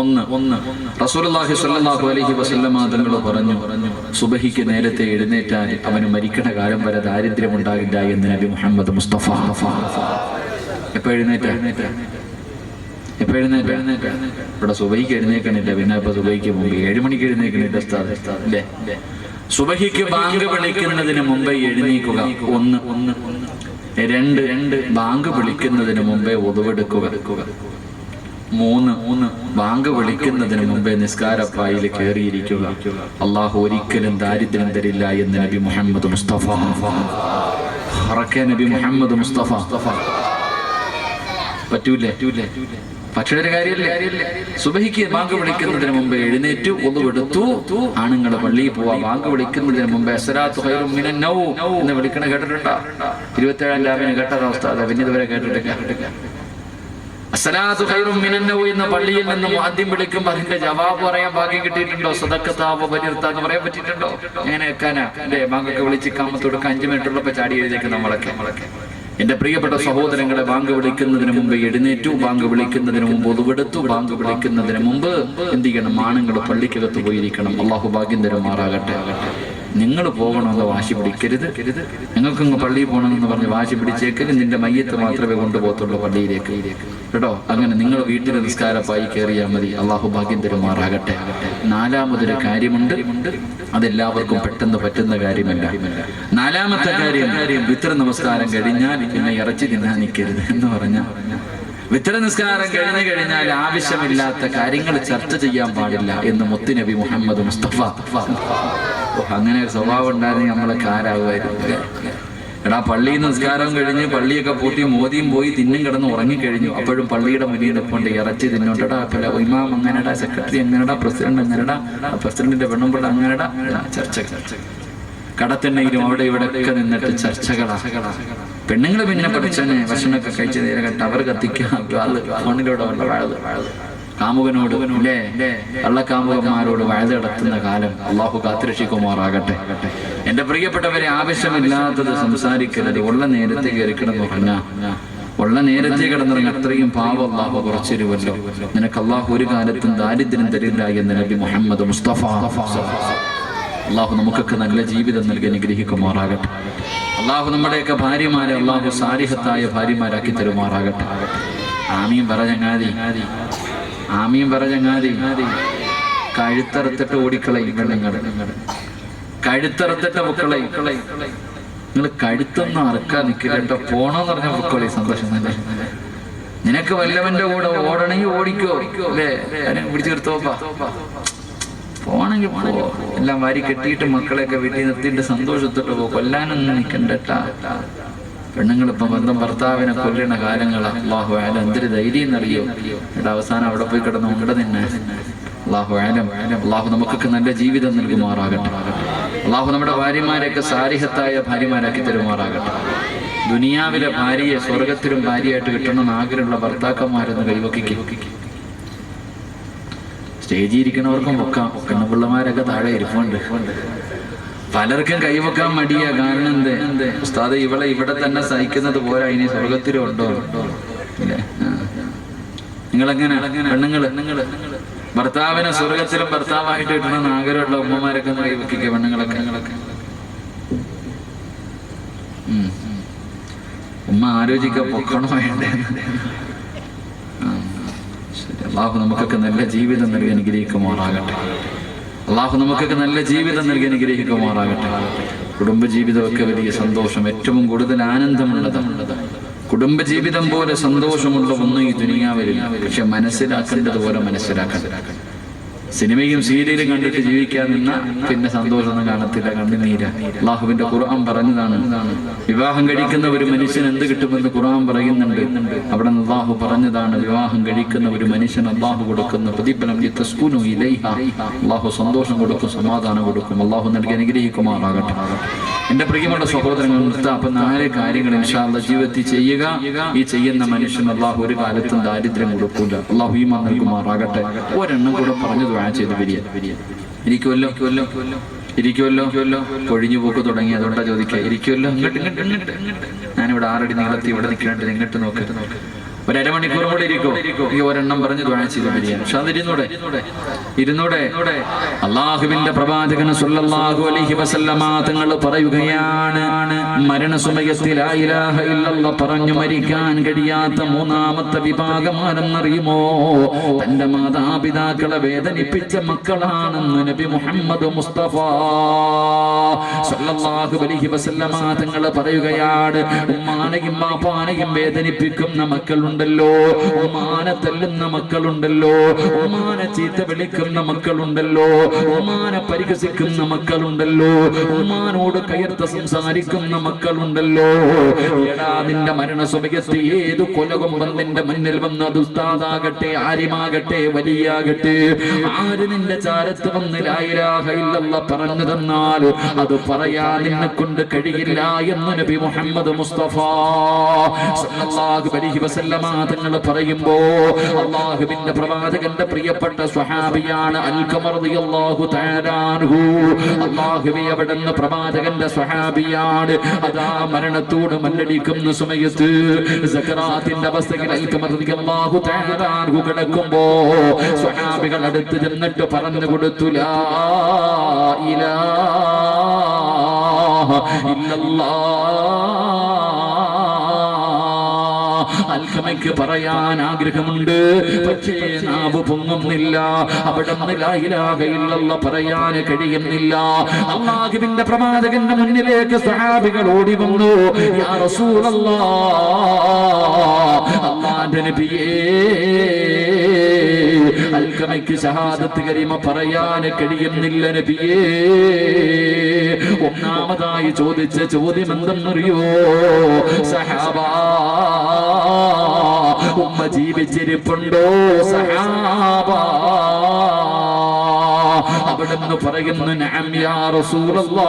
ഒന്ന് റസൂലുള്ളാഹി സ്വല്ലല്ലാഹു അലൈഹി വസല്ലമ തങ്ങൾ പറഞ്ഞു, സുബഹിക്ക് നേരത്തെ എഴുന്നേറ്റാൽ അവന് മരിക്കണ കാലം വരെ ദാരിദ്ര്യം ഉണ്ടാകില്ല എന്ന് നബി മുഹമ്മദ് മുസ്തഫ. എപ്പോ എഴുന്നേറ്റ ഇവിടെ സുബഹിക്ക് എഴുന്നേക്കണില്ല, പിന്നെ ഇപ്പൊ സുബഹിക്ക് മുമ്പ് 7 മണിക്ക് എഴുന്നേക്കണില്ല അല്ലേ? സുബഹിക്ക് ബാങ്ക് വിളിക്കുന്നതിന് മുമ്പേ എഴുന്നേക്കുക. 1 2 ബാങ്ക് വിളിക്കുന്നതിന് മുമ്പേ ഉദവെടുക്കുക. 3 ബാങ്ക് വിളിക്കുന്നതിന് മുമ്പേ നിസ്കാരപ്പായിൽ കയറിയിരിക്കുക. അല്ലാഹു ഒരിക്കലും ദാരിദ്ര്യം തരില്ല എന്ന് നബി മുഹമ്മദ് മുസ്തഫ. നബി മുഹമ്മദ് മുസ്തഫ. പറ്റൂലേ? പക്ഷേ ഒരു കാര്യമില്ലേ, സുബഹിക്ക് ബാങ്ക് വിളിക്കുന്നതിന് മുമ്പേ എഴുന്നേറ്റു ഒന്നുവെടുത്തു, ആണുങ്ങൾ പള്ളിയിൽ പോവാ. ബാങ്ക് വിളിക്കുന്നതിന് മുമ്പേ അസ്സലാത്തു ഖൈറും മിനൻ നൗം എന്ന് വിളിക്കണ കേട്ടിട്ടുണ്ടോ? 27-ാം രാവിനെ കേട്ടത് അവസ്ഥ അതാ, പിന്നെ ഇതുവരെ കേട്ടിട്ടില്ല. അസ്സലാത്തു ഖൈറും മിനൻ നൗം എന്ന പള്ളിയിൽ നിന്ന് മുഅദ്ദിൻ വിളിക്കുമ്പോൾ അതിന്റെ ജവാബ് പറയാൻ ഭാഗ്യം കിട്ടിയിട്ടുണ്ടോ? സദഖത്താവ ബനിർത്ത എന്ന് പറയാൻ പറ്റിയിട്ടുണ്ടോ? എങ്ങനെ വെക്കാനാ അല്ലേ? ബാങ്കൊക്കെ വിളിച്ച് കാമത്ത് കൊടുക്കാൻ 5 മിനിറ്റ് ഉള്ളപ്പോൾ ചാടി എഴുതേക്ക് നമ്മളൊക്കെ. എന്റെ പ്രിയപ്പെട്ട സഹോദരങ്ങളെ, ബാങ്ക് വിളിക്കുന്നതിന് മുമ്പ് എഴുന്നേറ്റു, ബാങ്ക് വിളിക്കുന്നതിന് മുമ്പ് ഒതുവെടുത്തു, ബാങ്ക് വിളിക്കുന്നതിന് മുമ്പ് എന്ത് ചെയ്യണം? ആണുങ്ങൾ പള്ളിക്കകത്ത് പോയിരിക്കണം. അല്ലാഹു ഭാഗ്യം തരുമാറാകട്ടെ. നിങ്ങൾ പോകണമെന്ന് വാശി പിടിക്കരുത്. നിങ്ങൾക്കങ്ങ് പള്ളിയിൽ പോകണമെന്ന് പറഞ്ഞ് വാശി പിടിച്ചേക്കരുത്. നിന്റെ മയ്യത്ത് മാത്രമേ കൊണ്ടുപോകത്തുള്ളൂ പള്ളിയിലേക്ക് കേട്ടോ. അങ്ങനെ നിങ്ങൾ വീട്ടിൽ നിസ്കാരപ്പായി കയറിയാൽ മതി. അല്ലാഹു ഭാഗ്യം തരുമാറാകട്ടെ. 4മതൊരു കാര്യമുണ്ട്, അതെല്ലാവർക്കും പെട്ടെന്ന് പറ്റുന്ന കാര്യമല്ല. 4മത്തെ കാര്യം, വിത്ർ നമസ്കാരം കഴിഞ്ഞാൽ പിന്നെ ഇറച്ചി തിന്നാൻ നിൽക്കരുത് എന്ന് പറഞ്ഞാൽ, വിത്ർ നിസ്കാരം കഴിഞ്ഞാൽ ആവശ്യമില്ലാത്ത കാര്യങ്ങൾ ചർച്ച ചെയ്യാൻ പാടില്ല എന്ന് മുത്തുനബി മുഹമ്മദ് മുസ്തഫ. അങ്ങനെ ഒരു സ്വഭാവം ഉണ്ടായിരുന്നെങ്കിൽ നമ്മളൊക്കെ ആരാകുമായിരുന്നു. എടാ പള്ളി നിസ്കാരം കഴിഞ്ഞ് പള്ളിയൊക്കെ പൂട്ടി മോദിയും പോയി തിന്നും കിടന്ന് ഉറങ്ങിക്കഴിഞ്ഞു. അപ്പോഴും പള്ളിയുടെ മുന്നിൽ നിൽപ്പുണ്ട് ഇറച്ചി തിന്നോണ്ടടാ. അപ്പല്ല ഇമാം അങ്ങനെടാ, സെക്രട്ടറി എങ്ങനെടാ, പ്രസിഡന്റ് എങ്ങനെടാ, പ്രസിഡന്റിന്റെ പെണ്ണുമ്പിള്ള അങ്ങനെടാ. ചർച്ച കടത്തിണ്ണയിലും അവിടെ ഇവിടെ ഒക്കെ നിന്നിട്ട് ചർച്ചകളാ. പെണ്ണുങ്ങൾ പിന്നെ പഠിച്ചനെ ഭക്ഷണമൊക്കെ കഴിച്ച് നേരെ കെട്ട് അവർ കത്തിക്കുക ഫോണിലൂടെ കാമുകനോട് അല്ലേ കള്ളക്കാമുകന്മാരോട് വഴുത നടത്തുന്ന കാലം അള്ളാഹു കാത്തുരക്ഷിക്കുമാറാകട്ടെ. എന്റെ പ്രിയപ്പെട്ടവരെ, ആവശ്യമില്ലാത്തത് സംസാരിക്കരുത്. ഉള്ള നേരത്തെ കയറി കിടന്നുറങ്ങ, ഉള്ള നേരത്തെ കിടന്നുറങ്ങ. അത്രയും പാവം അള്ളാഹു കുറച്ചിരുവല്ലോ. നിനക്ക് അള്ളാഹു ഒരു കാലത്തും ദാരിദ്ര്യം തരില്ല എന്ന് നബി മുഹമ്മദ് മുസ്തഫ. അള്ളാഹു നമുക്കൊക്കെ നല്ല ജീവിതം നൽകി അനുഗ്രഹിക്കുമാറാകട്ടെ. അള്ളാഹു നമ്മുടെയൊക്കെ ഭാര്യമാരെ അള്ളാഹു സാലിഹത്തായ ഭാര്യമാരാക്കി തരുമാറാകട്ടെ. ആമീൻ പറ ചങ്ങാതി, ആമീൻ പറ ചങ്ങാതി. കഴുത്തറുത്തിട്ട് ഓടിക്കളയും പെണ്ണുങ്ങൾ, കഴുത്തറുത്തിട്ട് പൊക്കളയും. നിങ്ങൾ കഴുത്തൊന്നും അറക്കാൻ നിൽക്കില്ല കേട്ടോ. പോണോന്ന് പറഞ്ഞ പൊക്കളി സന്തോഷം തന്നെ. നിനക്ക് വല്ലവന്റെ കൂടെ ഓടണമെങ്കിൽ ഓടിക്കോ അല്ലേ, പിടിച്ചു നിർത്തോപ്പാ. പോണെങ്കിൽ പോ, എല്ലാം വാരി കെട്ടിയിട്ട് മക്കളെയൊക്കെ വീട്ടിൽ നിർത്തിയിട്ട് സന്തോഷത്തോട്ട് പോ. കൊല്ലാനൊന്നും നിൽക്കണ്ടട്ടാ. പെണ്ണുങ്ങളിപ്പം ബന്ധം ഭർത്താവിനെ കൊല്ലണ കാലങ്ങളാ. അള്ളാഹു ആലം എന്തൊരു ധൈര്യം എന്നറിയോ. എന്നിട്ട് അവസാനം അവിടെ പോയി കിടന്ന് ഉണ്ട് നിന്നെ. അള്ളാഹു ആലം, അള്ളാഹു നമുക്കൊക്കെ നല്ല ജീവിതം നൽകുമാറാകട്ടെ. അള്ളാഹു നമ്മുടെ ഭാര്യമാരെയൊക്കെ സാലിഹത്തായ ഭാര്യമാരാക്കി തരുമാറാകട്ടെ. ദുനിയാവിലെ ഭാര്യയെ സ്വർഗത്തിലും ഭാര്യയായിട്ട് കിട്ടണമെന്ന് ആഗ്രഹമുള്ള ഭർത്താക്കന്മാരെന്ന് കൈവക്കിക്കും. സ്റ്റേജിൽ ഇരിക്കണവർക്കും വെക്കാം, പെണ്ണുപിള്ളമാരൊക്കെ താഴെ ഇരിപ്പുണ്ട്. പലർക്കും കൈവെക്കാൻ മടിയാ. കാരണം എന്ത് ഉസ്താദ്, ഇവളെ ഇവിടെ തന്നെ സഹിക്കുന്നത് പോരാ, ഇനി സ്വർഗത്തിലും ഉണ്ടോ ഇല്ലേ? നിങ്ങളെങ്ങനെ പെണ്ണുങ്ങള് ഭർത്താവിനെ സ്വർഗത്തിലും ഭർത്താവായിട്ട് കിട്ടണമെന്ന് ആഗ്രഹമുള്ള ഉമ്മമാരൊക്കെ കൈവെക്കുക. പെണ്ണുങ്ങളൊക്കെ ഉമ്മ ആലോചിക്കാൻ പൊക്കണോ വേണ്ടേ? അള്ളാഹു നമുക്കൊക്കെ നല്ല ജീവിതം നൽകി അനുഗ്രഹിക്കുമാറാകട്ടെ. അള്ളാഹു നമുക്കൊക്കെ നല്ല ജീവിതം നൽകി അനുഗ്രഹിക്കുമാറാകട്ടെ. കുടുംബജീവിതമൊക്കെ വലിയ സന്തോഷം, ഏറ്റവും കൂടുതൽ ആനന്ദമുള്ളതാണ്. കുടുംബജീവിതം പോലെ സന്തോഷമുള്ള ഒന്നും ഈ ദുനിയാവിലില്ല. പക്ഷെ മനസ്സിലാക്കേണ്ടതുപോലെ മനസ്സിലാക്കണം. സിനിമയും സീരിയലും കണ്ടിട്ട് ജീവിക്കാൻ നിന്ന പിന്നെ സന്തോഷമൊന്നും കാണത്തില്ല, കണ്ണുനീര. അള്ളാഹുവിന്റെ ഖുർആൻ പറഞ്ഞതാണ്, വിവാഹം കഴിക്കുന്ന ഒരു മനുഷ്യൻ എന്ത് കിട്ടുമെന്ന് ഖുർആൻ പറയുന്നുണ്ട്. അവിടെ അള്ളാഹു പറഞ്ഞതാണ്, വിവാഹം കഴിക്കുന്ന ഒരു മനുഷ്യൻ അള്ളാഹു കൊടുക്കുന്ന പ്രതിഫലം അള്ളാഹു സന്തോഷം കൊടുക്കും, സമാധാനം കൊടുക്കും. അള്ളാഹു നൽകി അനുഗ്രഹിക്കുമാറാകട്ടെ. എന്റെ പ്രിയമുള്ള സഹോദരങ്ങൾ, അപ്പൊ 4 കാര്യങ്ങൾ ഇൻഷാ അല്ലാഹ് ജീവിതത്തിൽ ചെയ്യുക. ഈ ചെയ്യുന്ന മനുഷ്യൻ അള്ളാഹു ഒരു കാലത്തും ദാരിദ്ര്യം കൊടുക്കൂല. അള്ളാഹു ഈമാൻ നൽകുമാറാകട്ടെ. ഒരെണ്ണം കൂടെ പറഞ്ഞു ചെയ്ത് ഇരിക്കുമല്ലോ, കൊഴിഞ്ഞു പോക്ക് തുടങ്ങി. അതുകൊണ്ടാ ചോദിക്കുക, ഇരിക്കുമല്ലോ. ഇങ്ങോട്ട് ഞാനിവിടെ 6 അടി നീളത്തിൽ ഇവിടെ നിൽക്കുന്നുണ്ട്, ഇങ്ങോട്ട് നോക്ക്. ഒരു അരമണിക്കൂർ കൂടെ ഇരിക്കോ? ഈ ഒരെണ്ണം പറഞ്ഞ് ദുആ ചെയ്ത് പിരിയാൻ. പക്ഷെ ഇരുന്നൂടെ. അള്ളാഹുവിന്റെ പ്രവാചകൻ സല്ലല്ലാഹു അലൈഹി വസല്ലമ തങ്ങൾ പറയുകയാണ്, മരണസമയത്തിൽ ലാ ഇലാഹ ഇല്ലല്ലാഹ് പറഞ്ഞു മരിക്കാൻ കഴിയാത്ത 3ാമത്തെ വിഭാഗം ആരെന്നറിയുമോ? തന്റെ മാതാപിതാക്കളെ വേദനിപ്പിച്ച മക്കളാണെന്ന് നബി മുഹമ്മദ് മുസ്തഫ സല്ലല്ലാഹു അലൈഹി വസല്ലമ തങ്ങൾ പറയുകയാണ്. ഉമ്മാനെയും ബാപ്പാനെയും വേദനിപ്പിക്കുന്ന മക്കളുണ്ടല്ലോ, ഉമ്മാനെ തല്ലുന്ന മക്കളുണ്ടല്ലോ, ഉമ്മാനെ ചീത്ത വിളിക്കുന്ന മക്കളുണ്ടല്ലോ, ഉമ്മാനെ പരിഹസിക്കുന്ന മക്കളുണ്ടല്ലോ, ഉമ്മാനോട് കയർത്ത് സംസാരിക്കുന്ന മക്കളുണ്ടല്ലോ. എടാ, നിന്റെ മരണസമയത്ത് ഏത് കൊലകൊമ്പൻ നിന്റെ മുന്നിൽ വന്ന്, അത് ഉസ്താദാകട്ടെ, ആരിമാകട്ടെ, വലിയാകട്ടെ, ആര് നിന്റെ ചാരത്ത് വന്ന് ലാ ഇലാഹ ഇല്ലല്ലാഹ് പറഞ്ഞു തന്നാൽ അത് പറയാൻ നിന്നെ കൊണ്ട് കഴിയില്ല എന്ന് നബി മുഹമ്മദ് മുസ്തഫ സല്ലല്ലാഹു അലൈഹി വസല്ലമ തങ്ങൾ പറയുമ്പോ, അല്ലാഹുവിന്റെ പ്രവാചകന്റെ പ്രിയപ്പെട്ട സ്വഹാബിയാണ് അൽഖമർ റളിയല്ലാഹു തആല അൻഹു. അല്ലാഹുവേ, അവിടുന്ന് പ്രവാചകന്റെ സ്വഹാബിയാണ്. അതാ മരണത്തോട് മല്ലടിക്കുന്ന സമയത്ത് സക്കറാത്തിന്റെ അവസ്ഥയിൽ അൽഖമർ റളിയല്ലാഹു തആല അൻഹു കിടക്കുമ്പോ സ്വഹാബികൾ അടുത്ത് ചെന്നിട്ട് പറഞ്ഞു കൊടുത്തു, ലാ ഇലാഹ ഇല്ലല്ലാഹ്. അൽഖമയ്ക്ക് പറയാൻ ആഗ്രഹമുണ്ട്, പക്ഷേ നാവ് പൊങ്ങുന്നില്ല. അവിടുന്ന് ലാ ഇലാഹ ഇല്ലല്ലാഹ് പറയാൻ കഴിയുന്നില്ല. അല്ലാഹുവിന്റെ പ്രവാചകന്റെ മുന്നിലേക്ക് സ്വഹാബികൾ ഓടി വന്നു, യാ റസൂലല്ലാഹ്, അല്ലാഹുവിന്റെ നബിയേ, അൽക്കമയ്ക്ക് ഷഹാദത്ത് കലിമ പറയാൻ കഴിയുന്നില്ല നബിയേ. ഒന്നാമതായി ചോദിച്ച ചോദ്യം എന്തെന്നറിയോ സഹാബാ, ഉമ്മ ജീവിച്ചിരിപ്പുണ്ടോ സഹാബാ? അവിടെന്ന് പറയുന്നു നഅം യാ റസൂലല്ലാഹ്,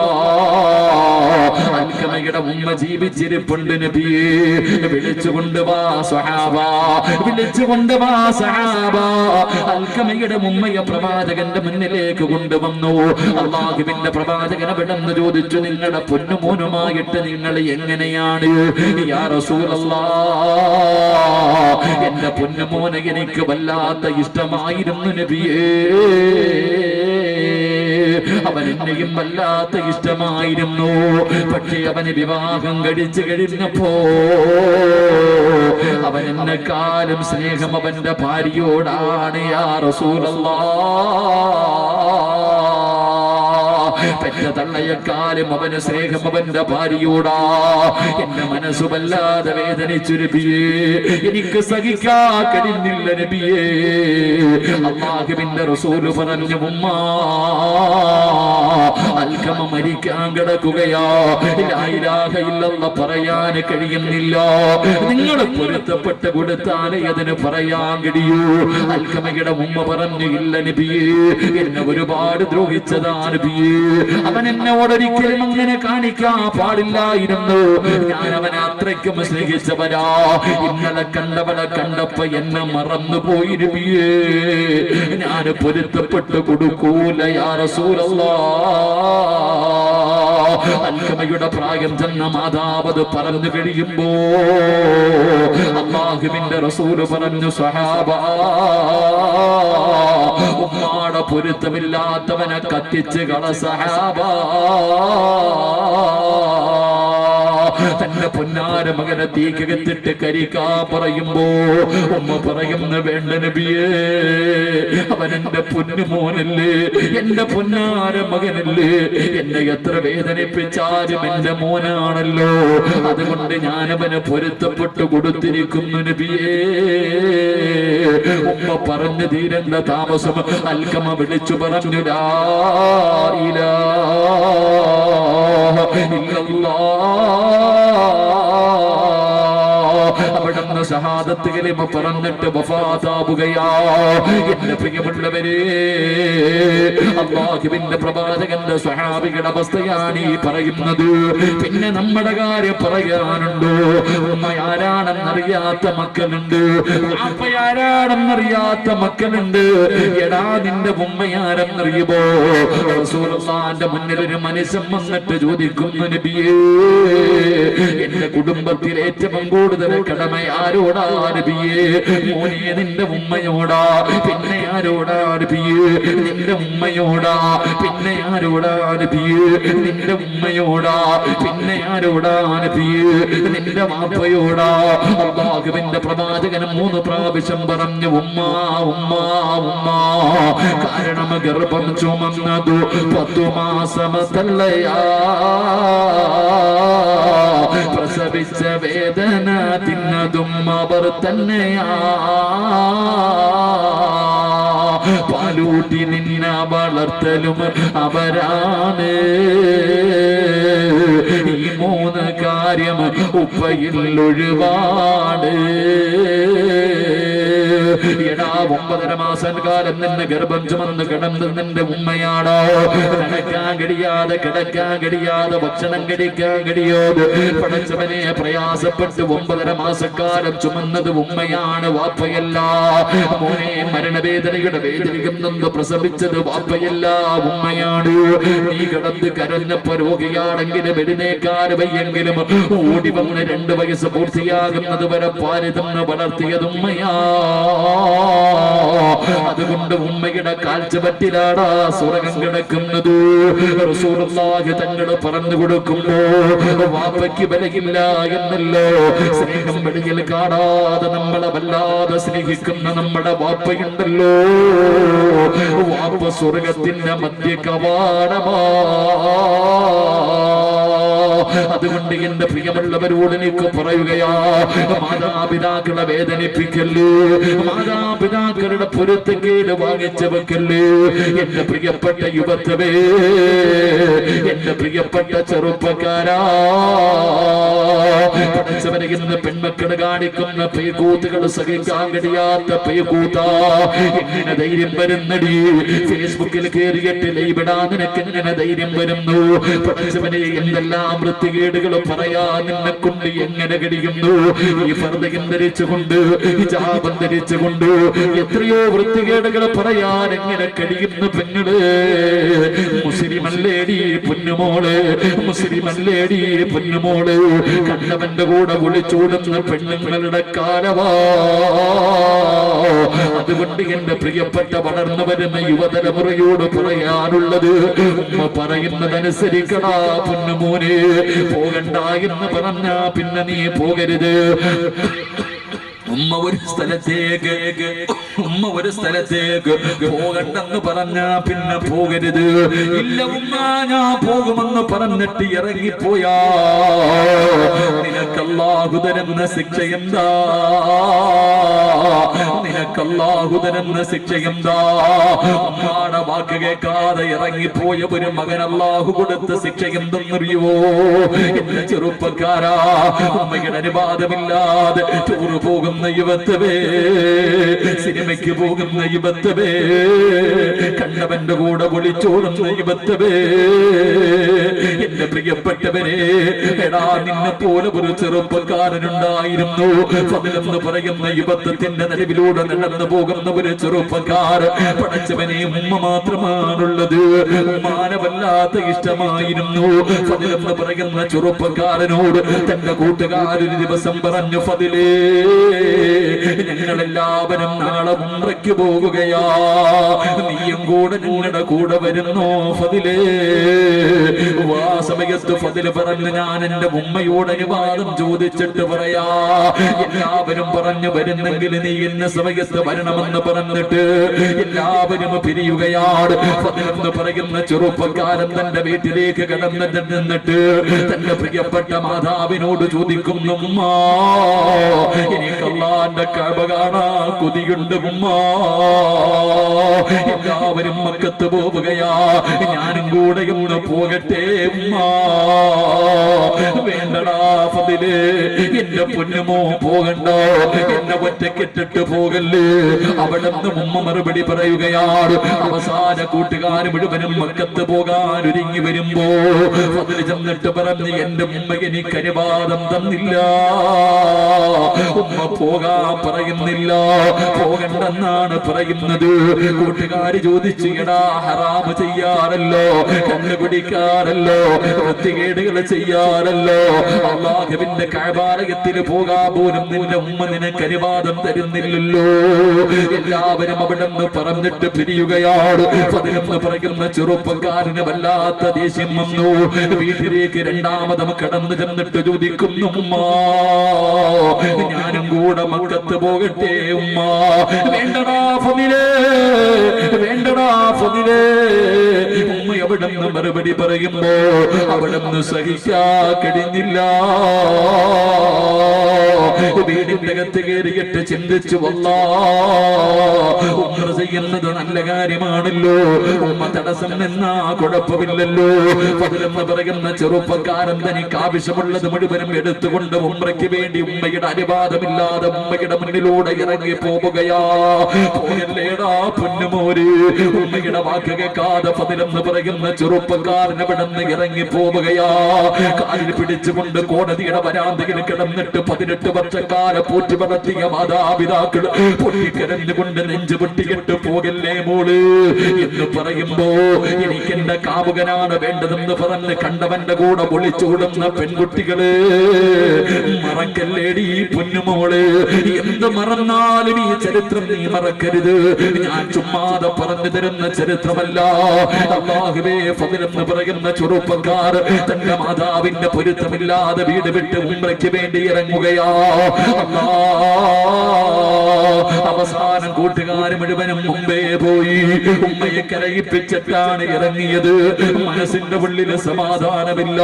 അൽക്കമയുടെ ഉമ്മ ജീവിച്ചിരിപ്പുണ്ട് നബിയേ. വിളിച്ചുകൊണ്ട് വാ സഹാബ, വിളിച്ചുകൊണ്ട് വാ സഹാബ. അൽക്കമയുടെ ഉമ്മയെ പ്രവാചകന്റെ മുന്നിലേക്ക് കൊണ്ടുവന്നു. അല്ലാഹുവിന്റെ പ്രവാചകൻ അവിടെന്ന് ചോദിച്ചു, നിങ്ങളുടെ പൊന്നുമോനുമായിട്ട് നിങ്ങൾ എങ്ങനെയാണ് യാ റസൂലല്ലാഹ്? എന്റെ പൊന്നുമോനെ എനിക്ക് വല്ലാത്ത ഇഷ്ടമായിരുന്നു നബിയേ, അവൻ എന്നെയും വല്ലാത്ത ഇഷ്ടമായിരുന്നു. പക്ഷേ അവന് വിവാഹം കഴിച്ചു കഴിഞ്ഞപ്പോ അവൻ എന്നെക്കാളും സ്നേഹം അവന്റെ ഭാര്യയോടാണ് യാ റസൂലല്ലാഹ്. പെറ്റ തള്ളയെക്കാളും അവന് സ്നേഹം അവന്റെ ഭാര്യയോടാ. എന്റെ മനസ്സു വല്ലാതെ വേദനിച്ചു നബിയേ, എനിക്ക് സഹിക്കാൻ കഴിഞ്ഞില്ല നബിയേ. അല്ലാഹുവിന്റെ റസൂൽ പറഞ്ഞു, ഉമ്മ അൽക്കമ മരിക്കാൻ കിടക്കുകയാ, ലാ ഇലാഹ ഇല്ലല്ലാഹ് പറയാൻ കഴിയുന്നില്ല. നിങ്ങൾ പൊരുത്തപ്പെട്ട് കൊടുത്താലേ അതിന് പറയാൻ കഴിയൂ. അൽക്കമയുടെ ഉമ്മ പറഞ്ഞു, ഇല്ല നബിയേ, എന്നെ ഒരുപാട് ദ്രോഹിച്ചതാ നബിയേ. അവൻ എന്നോടൊരിക്കലും അങ്ങനെ കാണിക്കാൻ പാടില്ലായിരുന്നു. ഞാൻ അവനെ അത്രയ്ക്കും സ്നേഹിച്ചവരാ. ഇന്നലെ കണ്ടവളെ കണ്ടപ്പോ എന്നെ മറന്നുപോയി നബിയേ. ഞാൻ പൊരുത്തപ്പെട്ട് കൊടുക്കൂല യാ റസൂലല്ലാഹ്. അൽക്കമയുടെ പ്രായം ചെന്ന മാതാവത് പറഞ്ഞു കഴിയുമ്പോ അല്ലാഹുവിന്റെ റസൂല് പറഞ്ഞു, സ്വഹാബാ, ഉമ്മാടെ പൊരുത്തമില്ലാത്തവനെ കത്തിച്ച് കള സഹാബാ. തന്റെ പൊന്നാര മകനെ തീക്കകത്തിട്ട് കരിക്കാ പറയുമ്പോ ഉമ്മ പറയുന്ന, വേണ്ട നബിയേ, അവൻ എന്റെ പൊന്നുമോനല്ലേ, എന്റെ പൊന്നാര മകനല്ലേ, എന്നെ എത്ര വേദനിപ്പിച്ചാലും എന്റെ മോനാണല്ലോ, അതുകൊണ്ട് ഞാൻ അവന് പൊരുത്തപ്പെട്ടു കൊടുത്തിരിക്കുന്നു നബിയേ. ഉമ്മ പറഞ്ഞു തീരണ്ട താമസം അൽക്കമ വിളിച്ചു പറഞ്ഞു, ലാ ഇലാഹ ഇല്ലല്ലാഹ്. അവിടുന്ന് ഷഹാദത്ത് കലിമ പറഞ്ഞിട്ട് വഫാത്താവുകയാ. എന്റെ പ്രിയമുള്ളവരെ, അല്ലാഹുവിന്റെ പ്രവാചകന്റെ സ്വഹാബികളുടെ അവസ്ഥയാണ് ഈ പറയുന്നത്. പിന്നെ നമ്മുടെ കാര്യം പറയാനുണ്ടോ? ഉമ്മ ആരാണെന്നറിയാത്ത മക്കളുണ്ട്, ആരാണെന്നറിയാത്ത മക്കളുണ്ട്. എടാ, നിന്റെ ഉമ്മയാരെന്നറിയുമോ? റസൂലുള്ളാഹിന്റെ മുന്നിൽ ഒരു മനുഷ്യൻ വന്നിട്ട് ചോദിക്കുന്നു, നബിയേ, എന്റെ കുടുംബത്തിൽ ഏറ്റവും കൂടുതൽ കടമ ആരോടാ നബിയേ? മോനെ, നിന്റെ ഉമ്മയോടാ. പിന്നെ ആരോടാ നബിയേ? നിന്റെ ഉമ്മയോടാ. പിന്നെ ആരോടാ നബിയേ? നിന്റെ ഉമ്മയോടാ. പിന്നെ ആരോടാ നബിയേ? നിന്റെ വാപ്പയോടാ. അല്ലാഹുവിന്റെ പ്രവാചകൻ 3 പ്രാവശ്യം പറഞ്ഞു, ഉമ്മ ഉമ്മ ഉമ്മ. കാരണം ഗർഭം ചുമന്നതു 10 മാസം തള്ളയാ, പ്രസവിച്ച വേദന തിന്നതും അവർ തന്നെയാ, പാലൂട്ടി നിന്ന വളർത്തലും അവരാണ്. ഈ 3 കാര്യം ഉപ്പയിൽ ഒഴിവാണ്. എടാ, 9.5 മാസം കാലം നിന്നെ ഗർഭം ചുമന്ന് കിടന്ന് നിന്റെ ഉമ്മയാണോ? നടക്കാൻ കഴിയാതെ, കിടക്കാൻ കഴിയാതെ, ഭക്ഷണം കഴിക്കാൻ കഴിയാതെ പടച്ചവനെ പ്രയാസപ്പെട്ട് 9.5 മാസക്കാലം ചുമന്നത് ഉമ്മയാണ്, വാപ്പയല്ല. മോനെ, മരണവേദനയുടെ വേദനയും നൊന്ന് പ്രസവിച്ചത് വാപ്പയല്ല, ഉമ്മയാണ്. നീ കിടന്ന് കരഞ്ഞപ്പോ രോഗിയാണെങ്കിലും എഴുന്നേക്കാൻ വയ്യെങ്കിലും ഓടി വന്ന് 2 വയസ്സ് പൂർത്തിയാകുന്നത് വരെ പാല് തന്ന് വളർത്തിയത് ഉമ്മയാ. അതുകൊണ്ട് ഉമ്മയുടെ കാഴ്ചപറ്റിലാണ് സ്വർഗം കിടക്കുന്നത്. റസൂലുള്ളാഹി തങ്ങൾ പറഞ്ഞു കൊടുക്കുമ്പോ വാപ്പയ്ക്ക് ബലമില്ല എന്നല്ലോ. സ്നേഹം വെളിയിൽ കാണാതെ നമ്മളെ വല്ലാതെ സ്നേഹിക്കുന്ന നമ്മുടെ വാപ്പയുണ്ടല്ലോ, വാപ്പ സ്വർഗത്തിന്റെ മധ്യ കവാടമാ. അതുകൊണ്ട് എന്റെ പ്രിയമുള്ളവരോട് എനിക്ക് പറയുകയാ, മാതാപിതാക്കളെ വേദനിപ്പിക്കല്ലേ, മാതാപിതാക്കളുടെ പൊരുത്തക്കേട് വാങ്ങിച്ചു വെക്കല്ലേ. എന്റെ പ്രിയപ്പെട്ട യുവത്വേ, എന്റെ പ്രിയപ്പെട്ട ചെറുപ്പക്കാരാ, പഠിച്ചവരെ ഇന്ന് പെൺമക്കള് കാണിക്കുന്ന പേക്കൂത്തുകൾ സഹിക്കാൻ കഴിയാത്ത പേക്കൂത്ത എങ്ങനെ ധൈര്യം വരുന്നടി? ഫേസ്ബുക്കിൽ കയറിയിട്ട് ലൈവിടാൻ നിനക്ക് എങ്ങനെ ധൈര്യം വരുന്നു? പഠിച്ചവനെ എന്തെല്ലാം വൃത്തികേടുകൾ പറയാ നിന്നെ കൊണ്ട് എങ്ങനെ കഴിയുന്നു? ഈ ഫർദയും ധരിച്ചുകൊണ്ട്, ഹിജാബും ധരിച്ചുകൊണ്ട് എത്രയോ വൃത്തികേടുകൾ പറയാൻ എങ്ങനെ കഴിയുന്നു പെങ്ങള്? മുസ്ലിമല്ലേടി പൊന്നുമോള്, മുസ്ലിമല്ലേടി പൊന്നുമോള്. കണ്ടവന്റെ കൂടെ ഒളിച്ചോടുന്ന പെണ്ണുങ്ങളുടെ കാലവാ. അതുകൊണ്ട് എന്റെ പ്രിയപ്പെട്ട വളർന്നു വരുന്ന യുവതലമുറയോട് പറയാനുള്ളത്, ഉമ്മ പറയുന്നതനുസരിക്കടാ പൊന്നുമോനെ. പോകണ്ട എന്ന് പറഞ്ഞാ പിന്നെ നീ പോകരുത്. ഉമ്മ ഒരു സ്ഥലത്തേക്ക് പോകണ്ടെന്ന് പറഞ്ഞാ പിന്നെ പോകരുത്. ഇല്ല ഉമ്മ ഞാൻ പോകുമെന്ന് പറഞ്ഞിട്ട് ഇറങ്ങിപ്പോയാ നിനക്ക് അല്ലാഹു തരുന്ന ശിക്ഷ എന്താ? നിനക്ക് അല്ലാഹു തരുന്ന ശിക്ഷ എന്താ? ഉമ്മാടെ വാക്ക് കേൾക്കാതെ ഇറങ്ങിപ്പോയ ഒരു മകൻ അല്ലാഹു കൊടുത്ത ശിക്ഷ എന്തെന്നറിയോ? എന്റെ ചെറുപ്പക്കാരാ, ഉമ്മയുടെ അനുവാദമില്ലാതെ ടൂറ് പോകുന്ന യുവത്വേ, സിനിമയ്ക്ക് പോകുന്ന യുവത്വേ, കണ്ടവന്റെ കൂടെ ഒളിച്ചോടുന്ന യുവത്വേ, എന്റെ പ്രിയപ്പെട്ടവരെ, എടാ നിന്നെ പോലെ ഒരു ചെറുപ്പക്കാരനുണ്ടായിരുന്നു. ഫദ്ലെന്ന് പറയുന്ന യുവത്വത്തിന്റെ നടുവിലൂടെ നടന്നു പോകുന്ന ഒരു ചെറുപ്പക്കാർ. പഠിച്ചവനെ ഉമ്മ മാത്രമാണുള്ളത്. ഉമ്മാനെ വല്ലാത്ത ഇഷ്ടമായിരുന്നു. ഫദ്ലെന്ന് പറയുന്ന ചെറുപ്പക്കാരനോട് തന്റെ കൂട്ടുകാരൊരു ദിവസം പറഞ്ഞു, ഫദ്ലേ ഞങ്ങളെല്ലാവരും നാളെ ഉംറയ്ക്ക് പോകുകയാ, നീയും കൂടെ ഞങ്ങളുടെ കൂടെ വരുന്നോ ഫദ്ലേ? ആ സമയത്ത് ഫദ്ല് പറഞ്ഞു, ഞാൻ എന്റെ ഉമ്മയോട് അനുവാദം ചോദിച്ചിട്ട് പറയാ. എല്ലാവരും പറഞ്ഞു വരുന്നെങ്കിൽ നീ ഇന്ന സമയത്ത് വരണമെന്ന് പറഞ്ഞിട്ട് എല്ലാവരും പിരിയുകയാണ്. ഫദ്ലെന്ന് പറയുന്ന ചെറുപ്പക്കാരൻ തന്റെ വീട്ടിലേക്ക് കടന്നിട്ട് നിന്നിട്ട് തന്റെ പ്രിയപ്പെട്ട മാതാവിനോട് ചോദിക്കുന്നു, ഉമ്മ എനിക്ക് അല്ലാഹുവിന്റെ കഅബ കാണാൻ കൊതിയുണ്ട് ഉമ്മ. എല്ലാവരും മക്കത്ത് പോവുകയാ, ഞാനും കൂടെ ഒന്ന് പോകട്ടെ ഉമ്മ? വേണ്ടടാ ഫദ്ലേ, എന്റെ പൊന്നുമോ പോകണ്ട, എന്നെ ഒറ്റക്കിട്ടിട്ട് പോകല്ലേ. അവിടെ നിന്ന് ഉമ്മ മറുപടി പറയുകയാണ്. അവസാന കൂട്ടുകാർ മുഴുവനും മക്കത്ത് പോകാൻ ഒരുങ്ങി വരുമ്പോ ഫദ്ല് ചെന്നിട്ട് പറഞ്ഞു, എന്റെ ഉമ്മ എനിക്ക് അനുവാദം തന്നില്ല, ഉമ്മ പോകാൻ പറയുന്നില്ല, പോകണ്ടെന്നാണ് പറയുന്നത്. കൂട്ടുകാര് ചോദിച്ചു, എടാ ഹറാമ് ചെയ്യാറല്ലോ, കണ്ണു പിടിക്കാറല്ലോ, വൃത്തികേടുകൾ ചെയ്യാറല്ലോ, അല്ലാഹുവിന്റെ കഅബാലയത്തിൽ പോകാൻ പോലും നിന്റെ ഉമ്മ നിനക്ക് അനുവാദം തരുന്നില്ലല്ലോ. എല്ലാവരും അവിടെ നിന്ന് പറഞ്ഞിട്ട് പിരിയുകയാണ്. ഫദ്ലെന്ന് പറയുന്ന ചെറുപ്പക്കാരന് വല്ലാത്ത ദേഷ്യം വന്നു. വീട്ടിലേക്ക് രണ്ടാമതും കടന്നു ചെന്നിട്ട് ചോദിക്കുന്നു, ഉമ്മ ഞാനും കൂടെ മക്കത്ത് പോകട്ടെ ഉമ്മ? വേണ്ടടാ ഫദ്ലേ, വേണ്ടടാ ഫദ്ലേ. ഉമ്മ അവിടെ നിന്ന് മറുപടി പറയുമ്പോ അവിടെ നിന്ന് സഹിക്കാ കഴിഞ്ഞില്ല. വീടിന്റെ അകത്ത് കയറിയിട്ട് ചിന്തിച്ചു, അല്ലാഹ് ഉംറ ചെയ്യുന്നത് നല്ല കാര്യമാണല്ലോ, ഉമ്മ തടസ്സം നിന്നാ കുഴപ്പമില്ലല്ലോ. ഫദ്ലെന്ന് പറയുന്ന ചെറുപ്പക്കാരൻ തനിക്ക് ആവശ്യമുള്ളത് മുഴുവനും എടുത്തുകൊണ്ട് ഉംറയ്ക്ക് വേണ്ടി ഉമ്മയുടെ അനുവാദമില്ലാതെ ഉമ്മയുടെ മുന്നിലൂടെ ഇറങ്ങി പോവുകയാ. പോയല്ലേടാ പൊന്നുമോര്, ഉമ്മയുടെ വാക്ക് കേൾക്കാതെ ഫദ്ലെന്ന് പറയുന്ന ചെറുപ്പക്കാരൻ അവിടെ നിന്ന് ഇറങ്ങി പോവുകയാ. കാലിൽ പിടിച്ചുകൊണ്ട് കോടതിയുടെ വരാന്തയിൽ കിടന്നിട്ട് 18 വർഷക്കാരെ പോറ്റി വളർത്തിയ മാതാപിതാക്കൾ പൊട്ടിക്കരഞ്ഞുകൊണ്ട് നെഞ്ചു പൊട്ടിയിട്ട് പോകല്ലേ മോള് എന്ന് പറയുമ്പോ, എനിക്ക് എന്റെ കാമുകനാണ് വേണ്ടതെന്ന് പറഞ്ഞ് കണ്ടവന്റെ കൂടെ ഒളിച്ചോടുന്ന പെൺകുട്ടികള്, മറക്കല്ലേടി പൊന്നുമോള്. എന്ത് മറന്നാലും ഈ ചരിത്രം നീ മറക്കരുത്. ഞാൻ ചുമ്മാതെ പറഞ്ഞു തരുന്ന ചരിത്രമല്ല. അല്ലാഹുവേ അല്ലാഹുവേ ഫദ്ലെന്ന് പറയുന്ന ചെറുപ്പക്കാർ തന്റെ മാതാവിന്റെ പൊരുത്തമില്ലാതെ വീട് വിട്ട് ഉംറയ്ക്ക് വേണ്ടി ഇറങ്ങുകയാ. അവസാനം കൂട്ടുകാർ മുഴുവനും മുമ്പേ പോയി ഉമ്മയെ കരയിപ്പിച്ചിട്ടാണ് ഇറങ്ങിയത്. മനസ്സിന്റെ ഉള്ളിൽ സമാധാനമില്ല.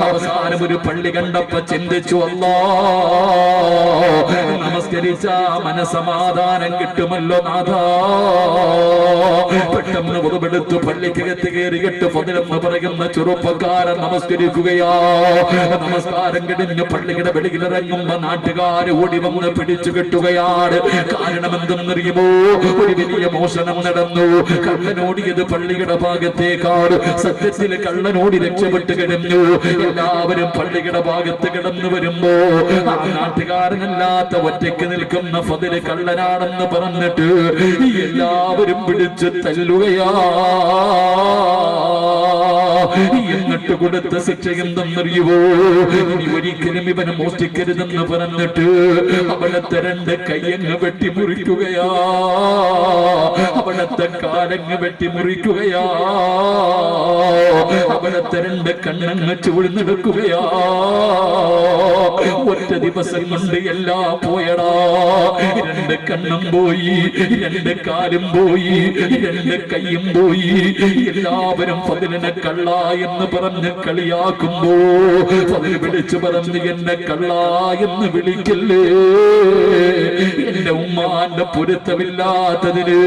അവസാനം ഒരു പള്ളി കണ്ടപ്പോ ചിന്തിച്ചു, അല്ലാ നമസ്കരിച്ച മനസമാധാനം കിട്ടുമല്ലോ നാഥാ. പെട്ടെന്ന് പുറപ്പെടുത്തു പള്ളിക്കകത്ത് കയറിയിട്ട് ഫദ്ലെന്ന് പറയുന്ന ചെറുപ്പക്കാരൻ നമസ്കരിക്കുകയാ. നമസ്കാരം കഴിഞ്ഞ് പള്ളിയുടെ വെളിയിലിറങ്ങുമ്പോ നാട്ടുകാർ ഓടി വന്ന് പിടിച്ചു കെട്ടുകയാണ്. കാരണം എന്തെന്നറിയുമോ? ഒരു വലിയ മോഷണം നടന്നു. കള്ളനോടിയത് പള്ളിയുടെ ഭാഗത്തേക്കാണ്. സത്യത്തിൽ കള്ളനോടി രക്ഷപ്പെട്ട് കിടന്നു. എല്ലാവരും പള്ളിയുടെ ഭാഗത്ത് കിടന്നു വരുമ്പോ ആ നാട്ടുകാരനല്ലാത്ത ഒറ്റയ്ക്ക് നിൽക്കുന്ന ഫദ്ല് കള്ളനാണെന്ന് പറഞ്ഞിട്ട് എല്ലാവരും പിടിച്ച് തല്ലുകയാ. എന്നിട്ട് കൊടുത്ത ശിക്ഷ എന്തെന്നറിയുവോ? ഇനി ഒരിക്കലും ഇവനെ മോഷ്ടിക്കരുതെന്ന് പറഞ്ഞിട്ട് അവിടത്തെ 2 കയ്യങ്ങ് വെട്ടി മുറിക്കുകയാ. അവിടത്തെ കാലങ്ങ് വെട്ടി മുറിക്കുകയാ. അവിടത്തെ 2 കണ്ണങ്ങ് ചൂഴ്ന്നെടുക്കുകയാ. ഒറ്റ ദിവസം കൊണ്ട് എല്ലാം പോയടാ. 2 കണ്ണും പോയി, 2 കാലും പോയി, 2 കൈയും പോയി. എല്ലാവരും ഫദ്ലിനെ കള്ള എന്ന് പറഞ്ഞ് കളിയാക്കുമ്പോ ഫദ്ല് വിളിച്ചു പറഞ്ഞ് എന്നെ കള്ള എന്ന് വിളിക്കല്ലേ. എന്റെ ഉമ്മാന്റെ പൊരുത്തമില്ലാത്തതിന്,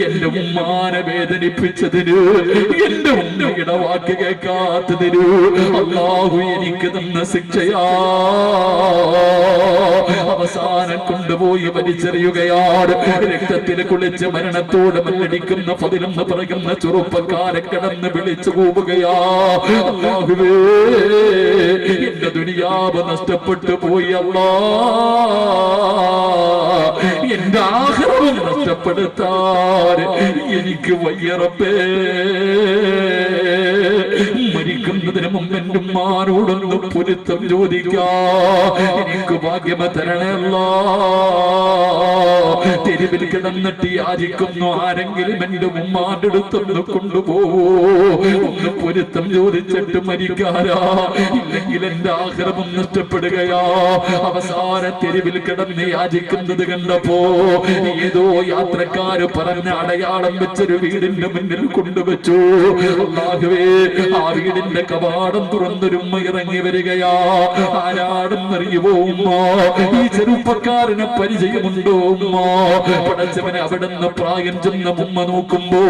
എന്റെ ഉമ്മാനെ വേദനിപ്പിച്ചതിന്, എന്റെ ഉമ്മയുടെ വാക്ക് കേൾക്കാത്തതിന് അല്ലാഹു എനിക്ക് തന്ന ശിക്ഷയാ. അവസാനം കൊണ്ടുപോയി വലിച്ചെറിയുകയാണ്. രക്തത്തിൽ കുളിച്ച് മരണത്തോട് മല്ലടിക്കുന്ന ഫദ്ലെന്ന് പറയുന്ന ചെറുപ്പക്കാരെ കിടന്ന് വിളിച്ചു പോവുകയാ. അല്ലാഹുവേ എന്റെ ദുനിയാവ് നഷ്ടപ്പെട്ടു പോയി അല്ലാ. എന്റെ ആഖിറവും നഷ്ടപ്പെടുത്താൻ എനിക്ക് വയ്യ റബ്ബേ. മരിക്കുന്നതിന് മുമ്പ് എന്റെ ഉമ്മാനോടൊന്ന് പൊരുത്തം ചോദിക്കാം. എനിക്ക് ഭാഗ്യമ തരണേ അല്ലാ. തെരുവിൽ കിടന്നിട്ട് യാചിക്കുന്നു, ആരെങ്കിലും എന്റെ ഉമ്മാന്റെ അടുത്തൊന്ന് കൊണ്ടുപോവോ, ഒന്ന് പൊരുത്തം ചോദിച്ചിട്ട് മരിക്കാരാ, ഇല്ലെങ്കിൽ എന്റെ ആഖിറവും നഷ്ടപ്പെടുകയാ. അവസാന തെരുവിൽ കിടന്ന് യാചിക്കുന്നത് കണ്ടപ്പോ ഏതോ യാത്രക്കാര് പറഞ്ഞ അടയാളം വെച്ചൊരു വീടിന്റെ മുന്നിൽ കൊണ്ടുവച്ചു. അല്ലാഹുവേ ആ വീടിന്റെ കവാടം തുറന്നൊരു ഉമ്മ ഇറങ്ങി വരികയാ. ആരാടെന്നറിയുമോ ഉമ്മ? ഈ ചെറുപ്പക്കാരനെ പരിചയമുണ്ടോ ഉമ്മ? പടച്ചവനെ അവിടുന്ന് പ്രായം ചെന്ന ഉമ്മ നോക്കുമ്പോ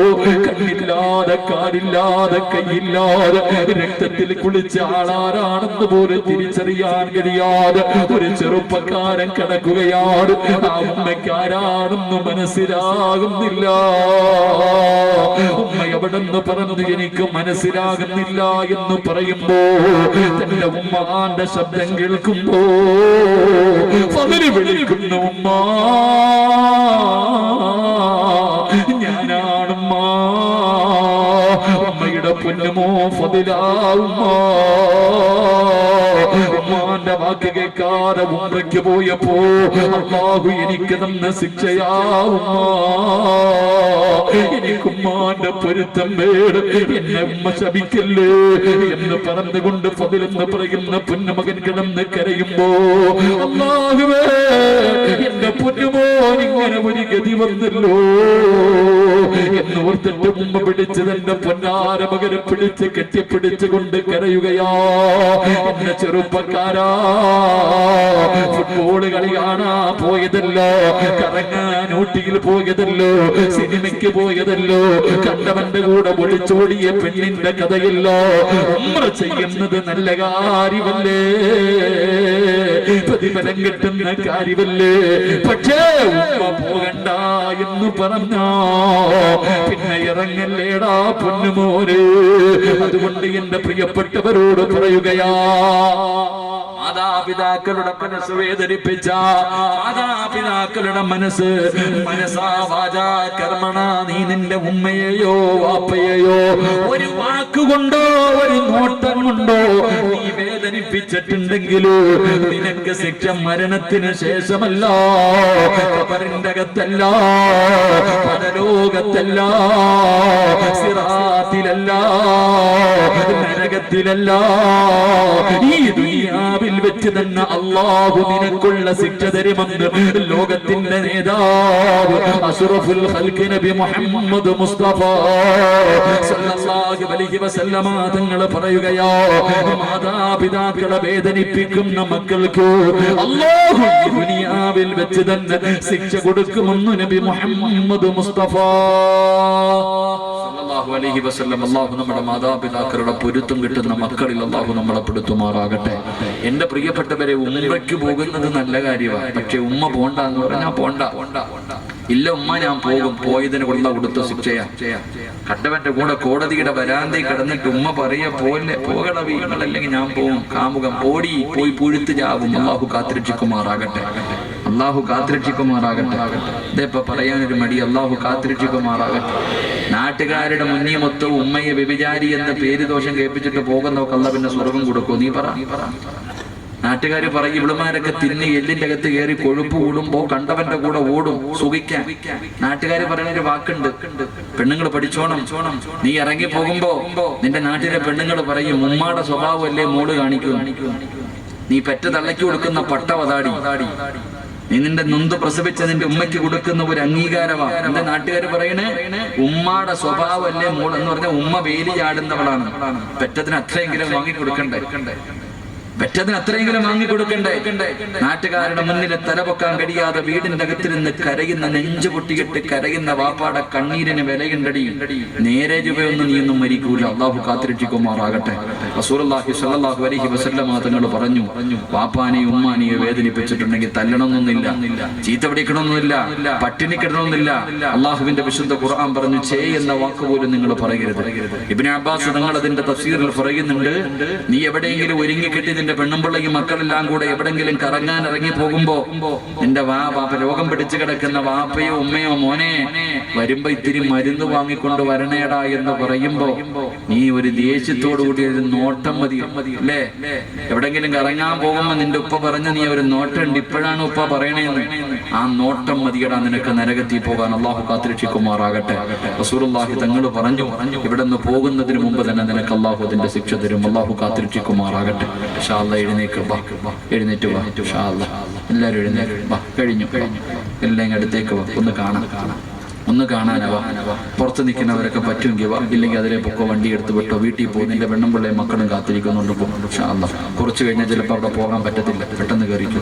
കണ്ണില്ലാതെ കാലില്ലാതെ കൈയില്ലാതെ രക്തത്തിൽ കുളിച്ച ആളാരാണെന്ന് പോലും തിരിച്ചറിയാൻ കഴിയാതെ ഒരു ചെറുപ്പക്കാരൻ കിടക്കുകയാണ്. ആ ഉമ്മയ്ക്ക് ആരാണെന്ന് മനസ്സിലാകുന്നില്ല. ഉമ്മ എവിടെന്ന് പറഞ്ഞു എനിക്ക് മനസ്സിലാകുന്നില്ല എന്ന് പറയുമ്പോ തന്റെ ഉമ്മാന്റെ ശബ്ദം കേൾക്കുമ്പോ ഫദ്ല് വിളിക്കുന്ന ഉമ്മ, ഞാനാണുമ്മ. ഉമ്മയുടെ പൊന്നുമോ ഫദ്ലാ ഉമ്മ. ഉമ്മാന്റെ വാക്ക് കേൾക്കാതെ ഉംറയ്ക്ക് പോയപ്പോ അല്ലാഹു എനിക്ക് തന്ന ശിക്ഷയാ ഉമ്മ. എനിക്ക് ഉമ്മാന്റെ പൊരുത്തം വേണം, എന്നെ ഉമ്മ ശപിക്കല്ലേ എന്ന് പറഞ്ഞുകൊണ്ട് ഫദ്ലെന്ന് പറയുന്ന പൊന്നുമകൻ കിടന്ന് കരയുമ്പോ അല്ലാഹുവേ എന്റെ പൊന്നുമോൻ ഇങ്ങനെ ഒരു ഗതി വന്നല്ലോ എന്ന് ഓർത്തിട്ട് ഉമ്മ പിടിച്ച് തന്റെ പൊന്നാര മകനെ പിടിച്ച് കെട്ടിപ്പിടിച്ചുകൊണ്ട് കരയുകയാ. എന്നെ ചെറുപ്പക്കാരാ, ഫുട്ബോൾ കളി കാണാ പോയതല്ലോ, കറങ്ങാൻ ഊട്ടിയിൽ പോയതല്ലോ, സിനിമയ്ക്ക് പോയതല്ലോ, കണ്ടവന്റെ കൂടെ ഒളിച്ചോടിയ പെണ്ണിന്റെ കഥയില്ലോ. ഉംറ ചെയ്യുന്നത് നല്ല കാര്യമല്ലേ, പ്രതിഫലം കിട്ടുന്ന കാര്യമല്ലേ. പക്ഷേ ഉമ്മ പോകണ്ട എന്ന് പറഞ്ഞോ പിന്നെ ഇറങ്ങല്ലേടാ പൊന്നുമോനെ. അതുകൊണ്ട് എന്റെ പ്രിയപ്പെട്ടവരോട് പറയുകയാ, മാതാപിതാക്കളുടെ മനസ്സ് വേദനിപ്പിച്ച മാതാപിതാക്കളുടെ മനസ്സാ വാചാ കർമ്മണ നീ നിന്റെ ഉമ്മയെയോ വാപ്പയെയോ ഒരു വാക്കുകൊണ്ടോ ഒരു നോട്ടം കൊണ്ടോ നീ വേദനിപ്പിച്ചിട്ടുണ്ടെങ്കിലോ നിനക്ക് ശിക്ഷ മരണത്തിന് ശേഷമല്ല, ഖബറിന്റെ അകത്തല്ല, പരലോകത്തല്ല, സിറാത്തിലല്ല. നരകത്തിലല്ല, ഈ ദുനിയാവിൽ വെച്ച് തന്നെ അല്ലാഹു നിനക്കുള്ള ശിക്ഷ തരുമെന്ന് ലോകത്തിന്റെ നേതാവ് അഷ്റഫുൽ ഖൽഖ് നബി മുഹമ്മദ് മുസ്തഫ സല്ലല്ലാഹു അലൈഹി വസല്ലമ തങ്ങൾ പറയുകയാ, മാതാപിതാക്കളെ വേദനിപ്പിക്കുന്ന മക്കൾക്ക് അല്ലാഹു ഈ ദുനിയാവിൽ വെച്ച് തന്നെ ശിക്ഷ കൊടുക്കുമെന്ന് നബി മുഹമ്മദ് മുസ്തഫ സല്ലല്ലാഹു അലൈഹി വസല്ലം. അല്ലാഹു നമ്മുടെ മാതാപിതാക്കളുടെ പൊരുത്തം കിട്ടുന്ന മക്കളിൽ അല്ലാഹു നമ്മളെ പെടുത്തുമാറാകട്ടെ. എന്റെ പ്രിയപ്പെട്ടവരെ, ഉംറയ്ക്ക് പോകുന്നത് നല്ല കാര്യമാണ്. പക്ഷെ ഉമ്മ പോണ്ട എന്ന് പറഞ്ഞാൽ പോണ്ട. ഇല്ല ഉമ്മ ഞാൻ പോകും, പോയതിന് കൊള്ള കൊടുത്ത ശിക്ഷയാ. കണ്ടവന്റെ കൂടെ കോടതിയുടെ വരാന്തയിൽ കിടന്നിട്ട് ഉമ്മ പറയ പോലെ പോകണ വീണല്ലെങ്കിൽ ഞാൻ പോകും, കാമുകം പോയി പുഴുത്ത് ചാവും. അള്ളാഹു കാത്തിരക്ഷിക്കുമാറാകട്ടെ, അള്ളാഹു കാത്തിരക്ഷിക്കുമാറാകട്ടെ. ഇതേപ്പോ പറയാനൊരു മടി, അള്ളാഹു കാത്തിരക്ഷിക്കുമാറാകട്ടെ. നാട്ടുകാരുടെ മുന്നിൽ മൊത്തം ഉമ്മയെ വ്യഭിചാരി എന്ന പേര് ദോഷം കേൾപ്പിച്ചിട്ട് പോകുന്നവർക്ക് അള്ളാഹ് പിന്നെ സ്വർഗം കൊടുക്കും. നീ പറ. നാട്ടുകാർ പറയും ഇവിടുമാരൊക്കെ തിന്ന് എല്ലിന്റെ അകത്ത് കയറി കൊഴുപ്പ് കൂടുമ്പോ കണ്ടവന്റെ കൂടെ ഓടും സുഖിക്കാൻ. നാട്ടുകാർ പറയുന്ന ഒരു വാക്കുണ്ട്, പെണ്ണുങ്ങൾ പഠിച്ചോണം. നീ ഇറങ്ങി പോകുമ്പോ നിന്റെ നാട്ടിലെ പെണ്ണുങ്ങൾ പറയും ഉമ്മാടെ സ്വഭാവമല്ലേ മോള് കാണിക്കും. നീ പെറ്റ തള്ളയ്ക്ക് കൊടുക്കുന്ന പട്ടവതാടി, നീ നിന്റെ നൊന്ത് പ്രസവിച്ച നിന്റെ ഉമ്മയ്ക്ക് കൊടുക്കുന്ന ഒരു അംഗീകാരമാണ്. എന്റെ നാട്ടുകാർ പറയണേ ഉമ്മാടെ സ്വഭാവമല്ലേ മോൾ എന്ന് പറഞ്ഞാൽ ഉമ്മ വേലി ചാടുന്നവളാണ്. പെറ്റത്തിന് അത്രയെങ്കിലും വാങ്ങിക്കൊടുക്കണ്ടേ, പെറ്റതിന് അത്രയെങ്കിലും വാങ്ങിക്കൊടുക്കണ്ടേ. നാട്ടുകാരുടെ മുന്നിൽ തലപൊക്കാൻ കഴിയാതെ വീടിന്റെ അകത്തിരുന്ന് കരയുന്ന, നെഞ്ചു പൊട്ടിയിട്ട് കരയുന്ന വാപ്പാടെ കണ്ണീരിന് വിലയുണ്ടടി. നേരെ രൂപയൊന്നും നീയൊന്നും മരിക്കൂല. അള്ളാഹു കാത്തിരക്ഷിക്കുമാറാകട്ടെ. റസൂലുള്ളാഹി സ്വല്ലല്ലാഹു അലൈഹി വസല്ലം തങ്ങൾ പറഞ്ഞു, വാപ്പാനെയും ഉമ്മാനെയും വേദനിപ്പിച്ചിട്ടുണ്ടെങ്കിൽ തല്ലണമെന്നൊന്നില്ല, ചീത്ത പിടിക്കണമെന്നില്ല, പട്ടിണി കിടണമെന്നില്ല. അള്ളാഹുവിന്റെ വിശുദ്ധ ഖുർആൻ പറഞ്ഞു ചേ എന്ന വാക്ക് പോലും നിങ്ങൾ പറയരുത്. ഇബ്നു അബ്ബാസ് തങ്ങൾ അതിന്റെ തഫ്സീറിൽ പറയുന്നുണ്ട്, നീ എവിടെയെങ്കിലും ഒരുങ്ങിക്കെട്ടി നിന്റെ പെണ്ണുമ്പിള്ളയും മക്കളെല്ലാം കൂടെ എവിടെങ്കിലും കറങ്ങാൻ ഇറങ്ങി പോകുമ്പോ നിന്റെ വാപ്പ രോഗം പിടിച്ചു കിടക്കുന്ന വാപ്പയോ ഉമ്മയോ മോനെ വരുമ്പോ ഇത്തിരി മരുന്ന് വാങ്ങിക്കൊണ്ട് വരണേടാ എന്ന് പറയുമ്പോ നീ ഒരു ദേഷ്യത്തോടു കൂടി ഒരു നോട്ടം മതി അല്ലേ. എവിടെങ്കിലും കറങ്ങാൻ പോകുമ്പോ നിന്റെ ഉപ്പ പറഞ്ഞ നീ ഒരു നോട്ടം ഉണ്ട്, ഇപ്പോഴാണ് ഉപ്പ പറയണേന്ന്. ആ നോട്ടം മതിയടാ നിനക്ക് നരകത്തിൽ പോകാൻ. അള്ളാഹു കാത്തിരക്ഷിക്കുമാറാകട്ടെ. റസൂലുള്ളാഹി തങ്ങൾ പറഞ്ഞു, ഇവിടെ നിന്ന് പോകുന്നതിന് മുമ്പ് തന്നെ നിനക്ക് അള്ളാഹു അതിന്റെ ശിക്ഷ തരും. അള്ളാഹു കാത്തിരക്ഷിക്കുമാറാകട്ടെ. എഴുന്നേക്ക് വാ, എഴുന്നേറ്റ് വാ. എല്ലാവരും എഴുന്നേറ്റ് വാ. കഴിഞ്ഞു എല്ലാം അടുത്തേക്ക് വാ. ഒന്ന് കാണാനാവാ. പുറത്ത് നിൽക്കുന്നവരൊക്കെ പറ്റുമെങ്കിൽ വാ, ഇല്ലെങ്കിൽ അതിലെ പൊക്കോ, വണ്ടി എടുത്ത് വിട്ടോ, വീട്ടിൽ പോകും. നിന്റെ പെണ്ണും പിള്ളയും മക്കളും കാത്തിരിക്കുന്നുണ്ട്. കുറച്ച് കഴിഞ്ഞാൽ ചിലപ്പോൾ അവിടെ പോകാൻ പറ്റത്തില്ല, പെട്ടെന്ന് കയറിക്കും.